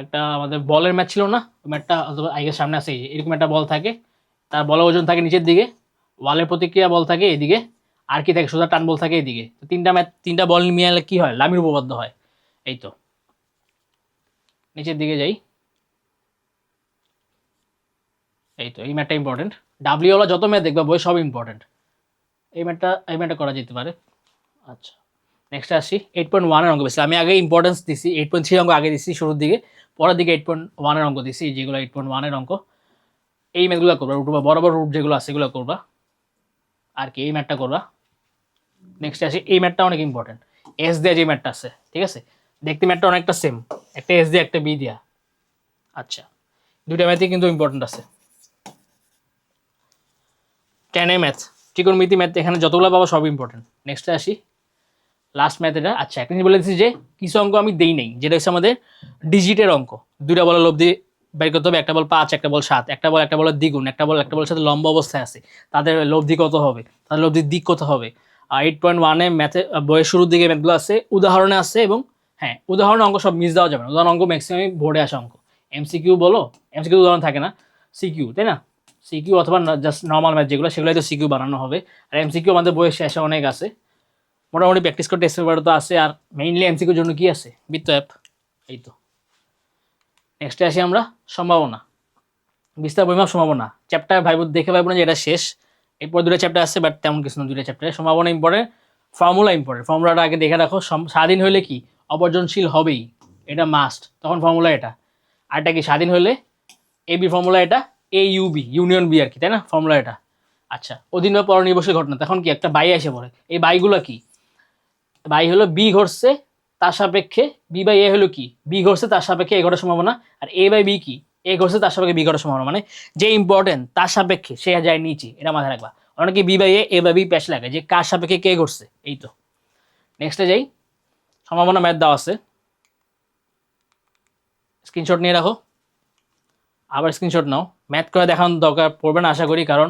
একটা আমাদের বলের ম্যাথ ছিল না, ওই ম্যাথটা আগে সামনে আছে, এই যে এরকম একটা বল থাকে, তার বলের ওজন থাকে নিচের দিকে, ওয়ালের প্রতিক্রিয়া বল থাকে এদিকে, আর কি থাকে সোজা টান বল থাকে এদিকে, তো তিনটা বল মিলালে কি হয়, লামির উপপাদ্য হয়। এই তো নিচের দিকে যাই, এই তো এই ম্যাথটা ইম্পর্টেন্ট, ডাব্লিউওয়ালা যত ম্যাথ দেখবা বই সব ইম্পর্টেন্ট, এই ম্যাথটা করা যেতে পারে। আচ্ছা নেক্সট আসি 8.1-এর অঙ্ক বেশি, আমি আগে ইম্পর্টেন্স দিছি, 8.3 অঙ্ক আগে দিচ্ছি শুরুর দিকে, পরের দিকে 8.1-এর অঙ্ক দিছি, যেগুলো 8.1-এর অঙ্ক, এই ম্যাথগুলো করবা, রুট বা বড় রুট যেগুলো আছে সেগুলো করবা, আর কি এই ম্যাথটা করবা। নেক্সট আসি, এই ম্যাথটা অনেক ইম্পর্টেন্ট, এস দেওয়া যে ম্যাথটা আছে, ঠিক আছে? দেখতে ম্যাথটা অনেকটা সেম, একটা এস দিয়ে একটা বি দিয়া। আচ্ছা দুইটা ম্যাথই কিন্তু ইম্পর্টেন্ট আছে। 10A ম্যাথ, ত্রিকোণমিতি ম্যাথ, এখানে যতগুলো পাবো সব ইম্পর্টেন্ট। নেক্সটে আসি লাস্ট ম্যাথ এটা। আচ্ছা একটা জিনিস বলে দিচ্ছি যে কিছু অঙ্ক আমি দেই নেই, যেটা হচ্ছে আমাদের ডিজিটের অঙ্ক, দুইটা বলের লব্ধি বের করতে হবে, একটা বল 5 একটা বল 7, একটা বলের দ্বিগুণ, একটা বলের সাথে লম্ব অবস্থায় আছে, তাদের লব্ধি কত হবে, তাদের লব্ধির দিক কত হবে। 8.1-এ ম্যাথে বইয়ের শুরুর দিকে ম্যাথগুলো আছে, উদাহরণে আছে, এবং হ্যাঁ, উদাহরণ অঙ্ক সব মিস দেওয়া যাবে না। উদাহরণ অঙ্ক ম্যাক্সিমাম বোর্ডে আসা অঙ্ক। এমসিকিউ বলো, এমসিকিউ উদাহরণ থাকে না, সিকিউ, তাই না? সিকিউ অথবা জাস্ট নর্মাল ম্যাথ যেগুলো, সেগুলোই তো সিকিউ বানানো হবে। আর এমসিকিউ আমাদের বইয়ের শেষে অনেক আছে, মোটামুটি প্র্যাকটিস করে টেস্ট পেপার তো আছে। আর মেইনলি এমসিকিউর জন্য কি আছে? বৃত্ত অ্যাপ। এই তো। নেক্সটে আসি আমরা সম্ভাবনা, বিস্তার পরিমাপ সম্ভাবনা। চ্যাপ্টার দেখে ভাইব না যে এটা শেষ, এরপর দুটো চ্যাপ্টার আছে, বাট তেমন কিছু না, দুটো চ্যাপ্টারে সম্ভাবনা ইম্পর্টেন্ট, ফর্মুলা ইম্পর্টেন্ট। ফর্মুলাটা আগে দেখে রাখো। স্বাধীন হলে কি অবর্জনশীল হবেই, এটা মাস্ট, তখন ফর্মুলা এটা। আরটা কি স্বাধীন হলে এ বি ফর্মুলা এটা, A U B union B আর কি, তাই না? ফর্মুলা এটা। আচ্ছা, অধীন বা পরনির্ভরশীল ঘটনা, তখন কি একটা বাই এসে পড়ে। এই বাইগুলো কি? বাই হলো বি ঘটছে তার সাপেক্ষে, বি বাই এ হলো কি বি ঘটছে তার সাপেক্ষে এ ঘটার সম্ভাবনা, আর এ বাই বি কি এ ঘটছে তার সাপেক্ষে বি ঘটার সম্ভাবনা। মানে যে ইম্পর্টেন্ট তার সাপেক্ষে সে যায় নিচে, এটা মাথায় রাখবা। অনেকে B by A by B প্যাচ লাগে যে কার সাপেক্ষে কে ঘটছে। এই তো। নেক্সটে যাই, সম্ভাবনা ম্যাথ দেওয়া আছে, স্ক্রিনশট নিয়ে রাখো, আবার স্ক্রিনশট নাও। ম্যাথ করে দেখানোর দরকার পড়বে না আশা করি, কারণ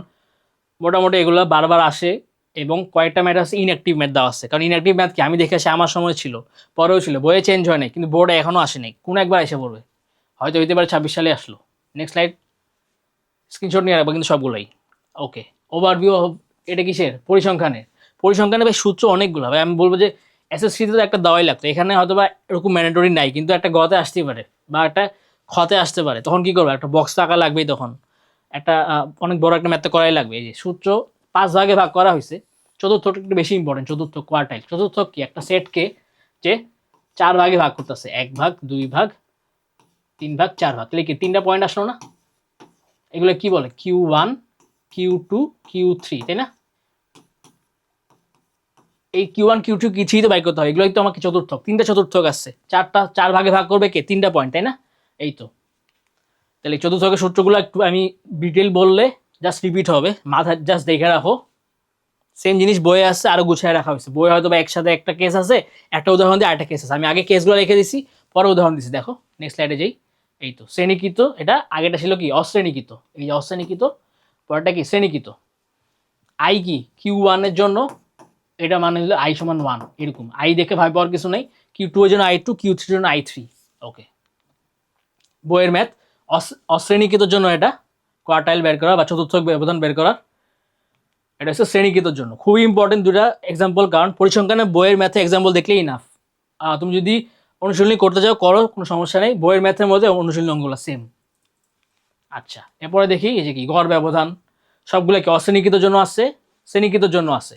মোটামুটি এগুলো বারবার আসে এবং কয়েকটা ম্যাথ আছে ইনঅ্যাক্টিভ ম্যাথ দেওয়া আছে। কারণ ইনঅ্যাক্টিভ ম্যাথ কি আমি দেখে আসি, আমার সময় ছিল, পরেও ছিল, বইয়ে চেঞ্জ হয় নাই, কিন্তু বোর্ডে এখনও আসেনি, কোনো একবার এসে পড়বে, হয়তো হইতে পারে 26 সালে আসলো। নেক্সট স্লাইড, স্ক্রিনশট নিয়ে রাখবো কিন্তু সবগুলোই। ওকে, ওভারভিউ। এটা কিসের? পরিসংখ্যানের। পরিসংখ্যানে ভাই সূত্র অনেকগুলো, ভাই আমি বলবো যে এসএসসিতে তো একটা দেওয়াই লাগতো, এখানে হয়তো বা এরকম ম্যান্ডেটরি নাই, কিন্তু একটা গতে আসতেই পারে বা একটা খতে আসতে পারে, তখন কি করবো? একটা বক্স টাকা লাগবেই, তখন একটা অনেক বড় একটা ম্যাথ করাই লাগবে। এই যে সূত্র 5 ভাগে ভাগ করা হয়েছে, চতুর্থটা একটু বেশি ইম্পর্টেন্ট। চতুর্থ কোয়ার্টাইল, চতুর্থ কি একটা সেটকে যে 4 ভাগে ভাগ করতেছে, 1 ভাগ, 2 ভাগ, 3 ভাগ, 4 ভাগ, তাহলে কি 3টা পয়েন্ট আসলো না? এগুলো কি বলে? Q1, Q2, Q3, তাই না? এই Q1, Q2, Q3 তো বাই করতে হবে, এগুলোই তো আমাকে চতুর্থক। 3টা চতুর্থক আসছে, 4 ভাগে ভাগ করবে কে? 3টা পয়েন্ট, তাই না? এই তো। তাহলে চতুর্থকের সূত্রগুলো একটু আমি ডিটেল বললে জাস্ট রিপিট হবে, মাথায় জাস্ট দেখে রাখো। সেম জিনিস বইয়ে আসছে, আরো গুছিয়ে রাখা হয়েছে। বইয়ে হয়তো বা একসাথে একটা কেস আছে, একটা উদাহরণ দিয়ে আরেকটা কেস আছে, আমি আগে কেসগুলো রেখে দিছি, পরে উদাহরণ দিছি। দেখো নেক্সট স্লাইডে যাই। এই তো শ্রেণীকৃত, এটা আগেটা ছিল কি অশ্রেণীকৃত, এই যে অশ্রেণীকৃত, পরেরটা কি শ্রেণীকৃত। আই কি Q1 এর জন্য, এটা মানে হলো আই সমান 1, এরকম। আই দেখে ভয় পাওয়ার কিছু নাই। Q2 এর জন্য I2, Q3 এর জন্য I3। ওকে, বইয়ের ম্যাথ। অশ্রেণীকৃতর জন্য এটা কোয়ার্টাইল বের করা বা চতুর্থক ব্যবধান বের করার, এটা হচ্ছে শ্রেণীকৃতর জন্য। খুবই ইম্পর্টেন্ট দুটা এক্সাম্পল, কারণ পরিসংখ্যানে বইয়ের ম্যাথে এক্সাম্পল দেখলেই ইনাফ। তুমি যদি অনুশীলনী করতে যাও করো, কোনো সমস্যা নেই, বইয়ের ম্যাথের মধ্যে অনুশীলনী অঙ্কগুলো সেম। আচ্ছা, এরপরে দেখি এই যে কি গড় ব্যবধান, সবগুলো কি অশ্রেণীকৃতর জন্য আছে, শ্রেণীকৃতর জন্য আছে।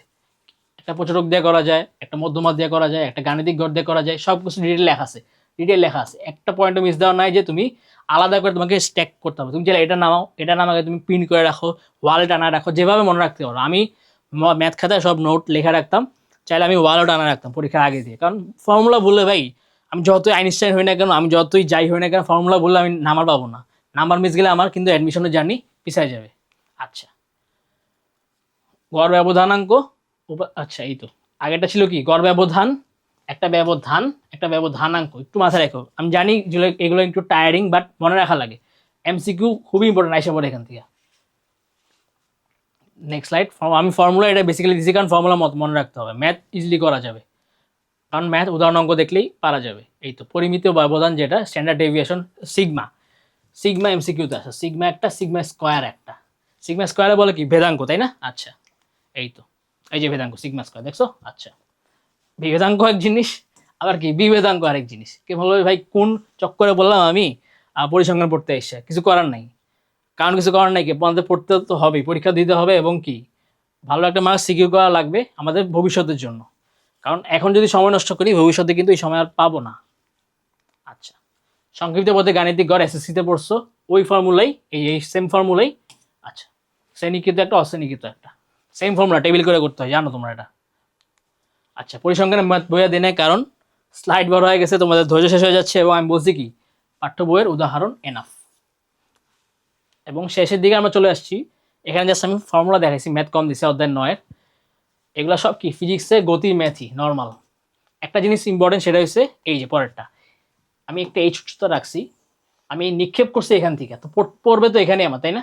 একটা প্রচারক দিয়ে করা যায়, একটা মধ্যমাত দিয়ে করা যায়, একটা গাণিতিক গড় দিয়ে করা যায়, সব কিছু ডিটেল লেখা আছে, ডিটেল লেখা আছে। একটা পয়েন্টও মিস দেওয়া নাই যে তুমি আলাদা করে তোমাকে স্ট্যাক করতে হবে। তুমি চাইলে এটা নামাও, এটা নামাকে তুমি প্রিন্ট করে রাখো, ওয়ালে টানা রাখো, যেভাবে মনে রাখতে পারো। আমি ম্যাথ খাতায় সব নোট লেখা রাখতাম, চাইলে আমি ওয়ালেও টানা রাখতাম পরীক্ষার আগে দিয়ে। কারণ ফর্মুলা বললে ভাই, আমি যতই আইনস্টাইন হই না কেন, আমি যতই যাই হই না কেন, ফর্মুলা বললে আমি নাম্বার পাবো না। নাম্বার মিস গেলে আমার কিন্তু অ্যাডমিশনের জার্নি পিছায় যাবে। আচ্ছা, গড় ব্যবধানাঙ্ক। আচ্ছা, এই তো আগেরটা ছিল কি গড় ব্যবধান, একটা ব্যবধান, একটা ব্যবধানাঙ্ক। একটু মাথায় রাখো, আমি জানি এগুলো একটু টায়ারিং, বাট মনে রাখা লাগে। এমসিকিউ খুবই ইম্পর্টেন্ট আইসা পড়ে এখান থেকে। Next slide. আমি ফর্মুলা এটা বেসিক্যালি দিচ্ছি কারণ ফর্মুলা মনে রাখতে হবে, ম্যাথ ইজিলি করা যাবে, কারণ ম্যাথ উদাহরণ অঙ্ক দেখলেই পারা যাবে। এই তো পরিমিত ব্যবধান, যেটা স্ট্যান্ডার্ড ডেভিয়েশন সিগমা। সিগমা এমসিকিউতে আসে, সিগমা একটা, সিগমা স্কোয়ার একটা। সিগমা স্কোয়ারে বলে কি ভেদাঙ্ক, তাই না? আচ্ছা, এই তো, এই যে ভেদাঙ্ক সিগমা স্কোয়ার, দেখছো? আচ্ছা, বিভেদাঙ্ক এক জিনিস, আবার কি বিভেদাঙ্ক আরেক জিনিস। কে বলবে ভাই কোন চক্করে বললাম আমি পরিসংখ্যান পড়তে এসে, কিছু করার নাই, কারণ কিছু করার নাই, কি আমাদের পড়তে তো হবেই, পরীক্ষা দিতে হবে, এবং কি ভালো একটা মার্কস সিকিউর করা লাগবে আমাদের ভবিষ্যতের জন্য। কারণ এখন যদি সময় নষ্ট করি, ভবিষ্যতে কিন্তু এই সময় আর পাবো না। আচ্ছা, সংক্ষিপ্ত পথে গাণিতিক গড় এসএসসিতে পড়ছো, ওই ফর্মুলাই, এই সেম ফর্মুলাই। আচ্ছা, শ্রেণীকৃত একটা, অশ্রেণীকৃত একটা, সেম ফর্মুলা টেবিল করে করতে হয়, জানো তোমরা এটা। আচ্ছা, পরিসংখ্যানের ম্যাথ বইয়া দিনে, কারণ স্লাইড বড় হয়ে গেছে, তোমাদের ধৈর্য শেষ হয়ে যাচ্ছে, এবং আমি বলছি কি পাঠ্য বইয়ের উদাহরণ এনাফ। এবং শেষের দিকে আমরা চলে আসছি, এখানে জাস্ট আমি ফর্মুলা দেখাইছি, ম্যাথ কম দিছে অধ্যায় 9-এর। এগুলো সব কি ফিজিক্সে গতি ম্যাথই নর্মাল। একটা জিনিস ইম্পর্টেন্ট, সেটা হচ্ছে এই যে পরেরটা, আমি একটা এইচ উচ্চতা রাখছি, আমি নিক্ষেপ করছি এখান থেকে, তো পড়বে তো এখানে আমার, তাই না?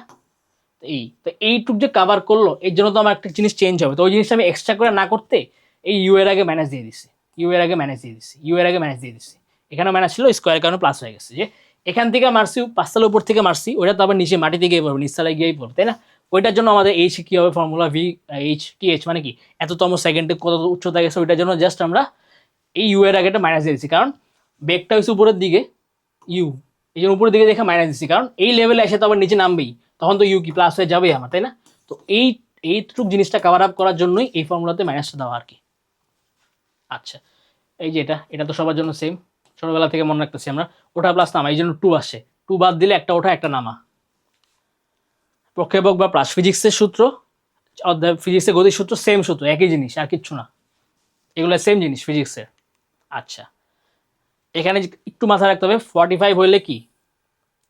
তো এইটুক যে কাভার করলো, এর জন্য তো আমার একটা জিনিস চেঞ্জ হবে, তো ওই জিনিসটা আমি এক্সট্রা করে না করতে এই ইউ এর আগে ম্যানেজ দিয়ে দিছি, ইউ এর আগে ম্যানেজ দিয়ে দিছি, ইউ এর আগে ম্যানেজ দিয়ে দিছি। এখানে মাইনাস ছিল, স্কোয়ারের কারণে প্লাস হয়ে গেছে। যে এখান থেকে মারছি 5 তলার উপর থেকে মারছি, ওইটা তো আবার নিচে মাটিতে গিয়ে পড়বে, নিচ তলায় গিয়েই পড়বে, তাই না? ওইটার জন্য আমাদের এইচ কী হবে formula, V H T H মানে কি এততম সেকেন্ডে কত উচ্চতা গেছে, ওইটার জন্য জাস্ট আমরা এই ইউ এর আগে একটা মাইনাস দিয়েছি, কারণ বেগটা হচ্ছে উপরের দিকে ইউ, এই জন্য উপরের দিকে দেখে মাইনাস দিচ্ছি, কারণ এই লেভেলে এসে তো আবার নিচে নামবেই, তখন তো ইউ কি প্লাস হয়ে যাবেই আমার, তাই না? তো এইটুক জিনিসটা কভার আপ করার জন্যই এই ফর্মুলাতে মাইনাসটা দেওয়া আর কি। আচ্ছা, এই যে এটা তো সবার জন্য সেম, ছোটবেলা থেকে মনে রাখতেছি আমরা, ওটা প্লাস নামা, এই জন্য 2 আসে, 2 বাদ দিলে একটা ওঠা একটা নামা। প্রক্ষেপক বা প্লাস ফিজিক্সের সূত্র, অধ্যায় ফিজিক্সের গতির সূত্র সেম সূত্র, একই জিনিস, আর কিচ্ছু না, এগুলো সেম জিনিস ফিজিক্সের। আচ্ছা, এখানে একটু মাথায় রাখতে হবে 45 হইলে কি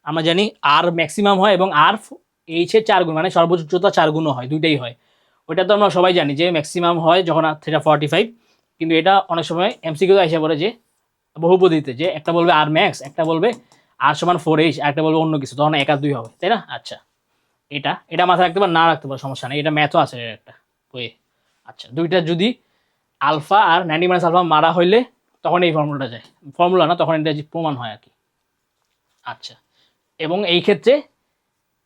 আমরা জানি আর ম্যাক্সিমাম হয় এবং আর এইচের 4 গুণ, মানে সর্বোচ্চ উচ্চতা 4 গুণও হয়, দুইটাই হয়। ওইটা তো আমরা সবাই জানি যে ম্যাক্সিমাম হয় যখন থিটা 45, কিন্তু এটা অনেক সময় এমসিকিউতে এসে পড়ে যে বহুপদীতে, যে একটা বলবে আর ম্যাক্স, একটা বলবে আর সমান 4h, আর একটা বলবে অন্য কিছু, তখন 1 আর 2 হবে, তাই না? আচ্ছা, এটা মাথায় রাখতে পার, না রাখতে পার সমস্যা নেই, এটা ম্যাথও আছে একটা ওয়ে। আচ্ছা, দুইটা যদি আলফা আর 90 মাইনাস আলফা মারা হইলে তখন এই ফর্মুলাটা যায়, ফর্মুলা না, তখন এটা প্রমাণ হয় আর কি। আচ্ছা, এবং এই ক্ষেত্রে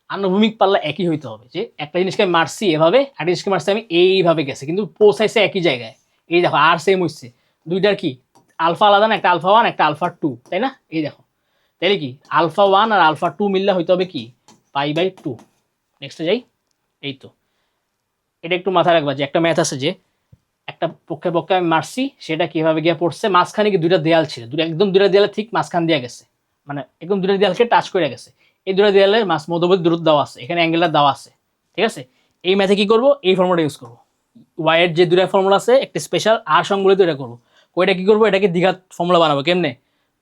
আনুভূমিক পাল্লা একই হইতে হবে, যে একটা জিনিসকে মারছি এভাবে, একটা জিনিসকে মারছি আমি এইভাবে গেছে, কিন্তু পৌঁছাইছে একই জায়গায়। এই দেখো আর সেম হচ্ছে, দুইটার কি আলফা আলাদা না, একটা আলফা 1 একটা আলফা 2, তাই না? এই দেখো, তাইলে কি আলফা 1 আর আলফা 2 মিললে হইতে হবে কি π/2। নেক্সটে যাই। এই তো এটা একটু মাথায় রাখবা যে একটা ম্যাথ আছে, যে একটা পক্ষে আমি মারছি, সেটা কিভাবে গিয়ে পড়ছে, মাঝখানে কি দুইটা দেয়াল ছিল, একদম দুইটা দেয়ালে ঠিক মাঝখান দিয়ে গেছে, মানে একদম দুইটা দেয়ালকে টাচ করে গেছে, এই দুইটা দেয়ালের মধ্যবর্তী দূরত্ব দেওয়া আছে, এখানে অ্যাঙ্গেলটা দেওয়া আছে, ঠিক আছে? এই ম্যাথে কি করবো, এই ফর্মুলা ইউজ করবো, ওয়াই এর যে দুইটা ফর্মুলা আছে, একটা স্পেশাল আর সংবলিত, এটা করবো। ওইটা কি করবো, এটাকে দ্বিঘাত ফর্মুলা বানাবো। কেমনে?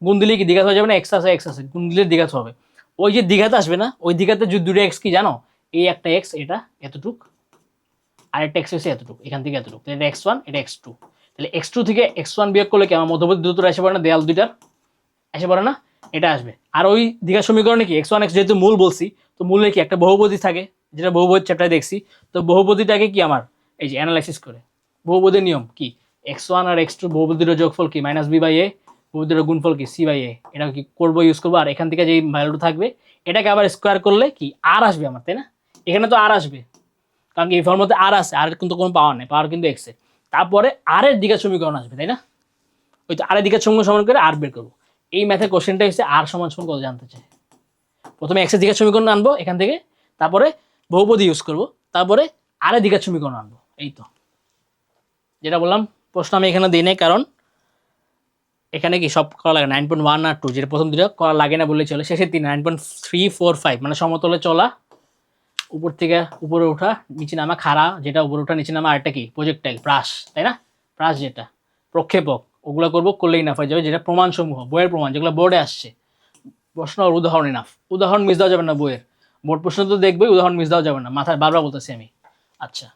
গুণ দিলে কি দ্বিঘাত হয়ে যাবে না, এক্স আছে গুণ দিলে দ্বিঘাত হবে। ওই যে দ্বিঘাত আসবে না, ওই দ্বিঘাতে যদি দুটো এক্স কি জানো, এই একটা এক্স এটা এতটুক, আরেকটা এক্স হচ্ছে এতটুকু, এখান থেকে এতটুকু, এটা x1 এটা x2, তাহলে x2 থেকে x1 বিয়োগ করলে কি আমার মধ্যবর্তী দূরত্ব এসে পড়ে না, দেয়াল দুইটার এসে পড়ে না, এটা আসবে। আর ওই দ্বিঘাত সমীকরণে কি x1 x যেহেতু মূল বলছি, তো মূলে কি একটা বহুপদী থাকে, যেটা বহুপদী চ্যাপ্টারে দেখছি, তো বহুপদীটাকে কি আমার এই যে অ্যানালাইসিস করে, বহুপদীর নিয়ম কি x1 আর x2 বহুপদীর যোগফল কি -b/a, বহুপদীর গুণফল কি c/a, এটা কি করবো, ইউজ করবো। আর এখান থেকে যে ভ্যালুটা থাকবে, এটাকে আবার স্কোয়ার করলে কি আর আসবে আমার, তাই না? এখানে তো আর আসবে, কারণ কি এই ফর্মুলাতে আর আছে, আর কিন্তু কোনো পাওয়ার নেই, পাওয়ার কিন্তু এক্স এর, তারপরে আর এর দ্বিঘাত সমীকরণ আসবে, তাই না? ওই তো আর এর দ্বিঘাত সমীকরণ সমান করে আর বের করবো। এই ম্যাথের কোশ্চেনটা হচ্ছে আর সমান সমান কত জানতে চাই। প্রথমে এক্স এর দ্বিঘাত সমীকরণ আনবো এখান থেকে, তারপরে বহুপদী ইউজ করবো, তারপরে আর এর দ্বিঘাত সমীকরণ আনবো। এই তো যেটা বললাম, প্রশ্ন আমি এখানে দিই নাই, কারণ এখানে কি সব করা লাগে 9.1 আর 2, যেটা প্রথম দুটো করা লাগে না বললে চলে, শেষে 9.3 4 5, মানে সমতলে চলা, উপর থেকে উপরে ওঠা নিচে নামা, খাড়া যেটা উপরে ওঠা নিচে নামা, আরেকটা কি প্রজেক্টাইল প্রাস, তাই না? প্রাস যেটা প্রক্ষেপক, ওগুলো করবো, করলেই না হয়ে যাবে। যেটা প্রমাণসমূহ, বইয়ের প্রমাণ যেগুলো বোর্ডে আসছে, প্রশ্ন আর উদাহরণ ইনাফ, উদাহরণ মিস দেওয়া যাবে না, বইয়ের বোর্ড প্রশ্ন তো দেখবেই, উদাহরণ মিস দেওয়া যাবে না, মাথায় বারবার বলতেছি আমি। আচ্ছা,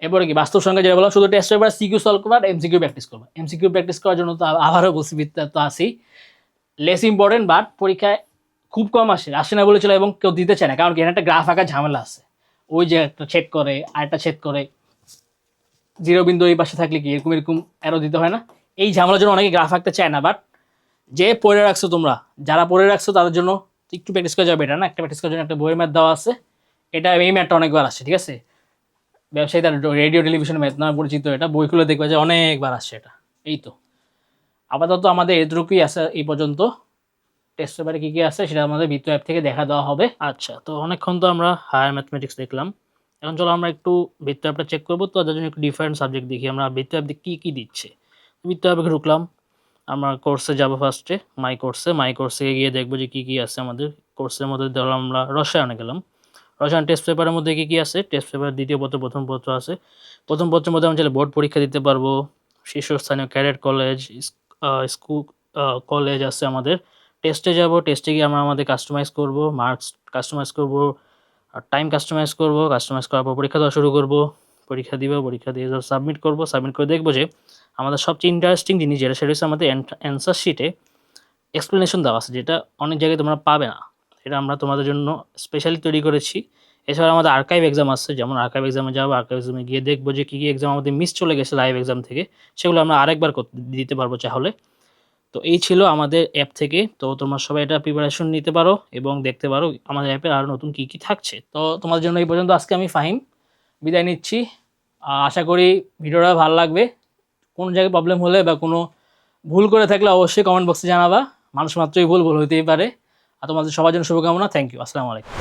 এরপরে কি বাস্তব সংখ্যা যেটা বললাম, শুধু টেস্ট পেপার সিকিউ সলভ করবা আর এমসিকিউ প্র্যাকটিস করবা। এমসিকিউ প্র্যাকটিস করার জন্য তো আবারও বলছি, বিদ্যা তো আসেই, লেস ইম্পর্টেন্ট, বাট পরীক্ষায় খুব কম আসে না বলে চলে, এবং কেউ দিতে চায় না, কারণ কি একটা গ্রাফ আঁকার ঝামেলা আছে, ওই যে একটা ছেদ করে আরেকটা ছেদ করে, জিরো বিন্দু এই পাশে থাকলে কি এরকম অ্যারো দিতে হয় না, এই ঝামেলার জন্য অনেকে গ্রাফ আঁকতে চায় না। বাট যে পড়ে রাখছো তোমরা, যারা পড়ে রাখছো তাদের জন্য একটু প্র্যাকটিস করা যাবে, এটা না একটা প্র্যাকটিস করার জন্য একটা বইয়ের ম্যাথ দেওয়া আছে, এটা এই ম্যাথটা অনেকবার আসছে, ঠিক আছে? ব্যবসায়ী তার রেডিও টেলিভিশন ম্যাথ না পরিচিত, এটা বই খুলে দেখবে যে অনেকবার আসছে এটা। এই তো আপাতত আমাদের এটুকুই আছে এই পর্যন্ত, টেস্ট পেপারে কী কী আছে সেটা আমাদের বৃত্ত অ্যাপ থেকে দেখা দেওয়া হবে। আচ্ছা, তো অনেকক্ষণ তো আমরা হায়ার ম্যাথমেটিক্স দেখলাম, এখন চলো আমরা একটু বৃত্ত অ্যাপটা চেক করবো। তো তার জন্য একটু ডিফারেন্ট সাবজেক্ট দেখি আমরা বৃত্ত অ্যাপ কী কী দিচ্ছে। বৃত্ত অ্যাপে ঢুকলাম, আমরা কোর্সে যাবো ফার্স্টে, মাই কোর্সে গিয়ে দেখবো যে কী কী আছে আমাদের কোর্সের মধ্যে। ধরলাম আমরা রসায়নে গেলাম, রসায়ন টেস্ট পেপারের মধ্যে কী কী আছে, টেস্ট পেপার দ্বিতীয় পত্র প্রথম পত্র আছে। প্রথম পত্রের মধ্যে আমরা চাইলে বোর্ড পরীক্ষা দিতে পারবো, শীর্ষস্থানীয় ক্যাডেট কলেজ, স্কুল কলেজ আছে আমাদের। টেস্টে যাব, টেস্টে গিয়ে আমরা আমাদের কাস্টমাইজ করব, মার্কস কাস্টমাইজ করব, আর টাইম কাস্টমাইজ করার পর পরীক্ষা দেওয়া শুরু করব, পরীক্ষা দিয়ে সাবমিট করে দেখবো যে আমাদের সবচেয়ে ইন্টারেস্টিং জিনিস যেটা, সেটা হচ্ছে আমাদের অ্যান্সার শিটে এক্সপ্লেনেশন দেওয়া আছে, যেটা অনেক জায়গায় তোমরা পাবে না, এটা আমরা তোমাদের জন্য স্পেশালি তৈরি করেছি। এছাড়া আমাদের আর্কাইভ এক্সাম আসছে, যেমন আর্কাইভ এক্সামে যাবো, আর্কাইভ এক্সামে গিয়ে দেখবো যে কী কী এক্সাম আমাদের মিস চলে গেছে লাইভ এক্সাম থেকে, সেগুলো আমরা আরেকবার দিতে পারবো চাহলে। তো এই ছিল আমাদের অ্যাপ থেকে। তো তোমরা সবাই এটা প্রিপারেশন নিতে পারো এবং দেখতে পারো আমাদের অ্যাপে আরও নতুন কী কী থাকছে। তো তোমাদের জন্য এই পর্যন্ত আজকে আমি ফাহিম বিদায় নিচ্ছি। আশা করি ভিডিওটা ভালো লাগবে। কোনো জায়গায় প্রবলেম হলে বা কোনো ভুল করে থাকলে অবশ্যই কমেন্ট বক্সে জানাবা। মানুষ মাত্রই ভুল হইতেই পারে। আর তোমাদের সবার জন্য শুভকামনা। Thank you. আসসালামু আলাইকুম।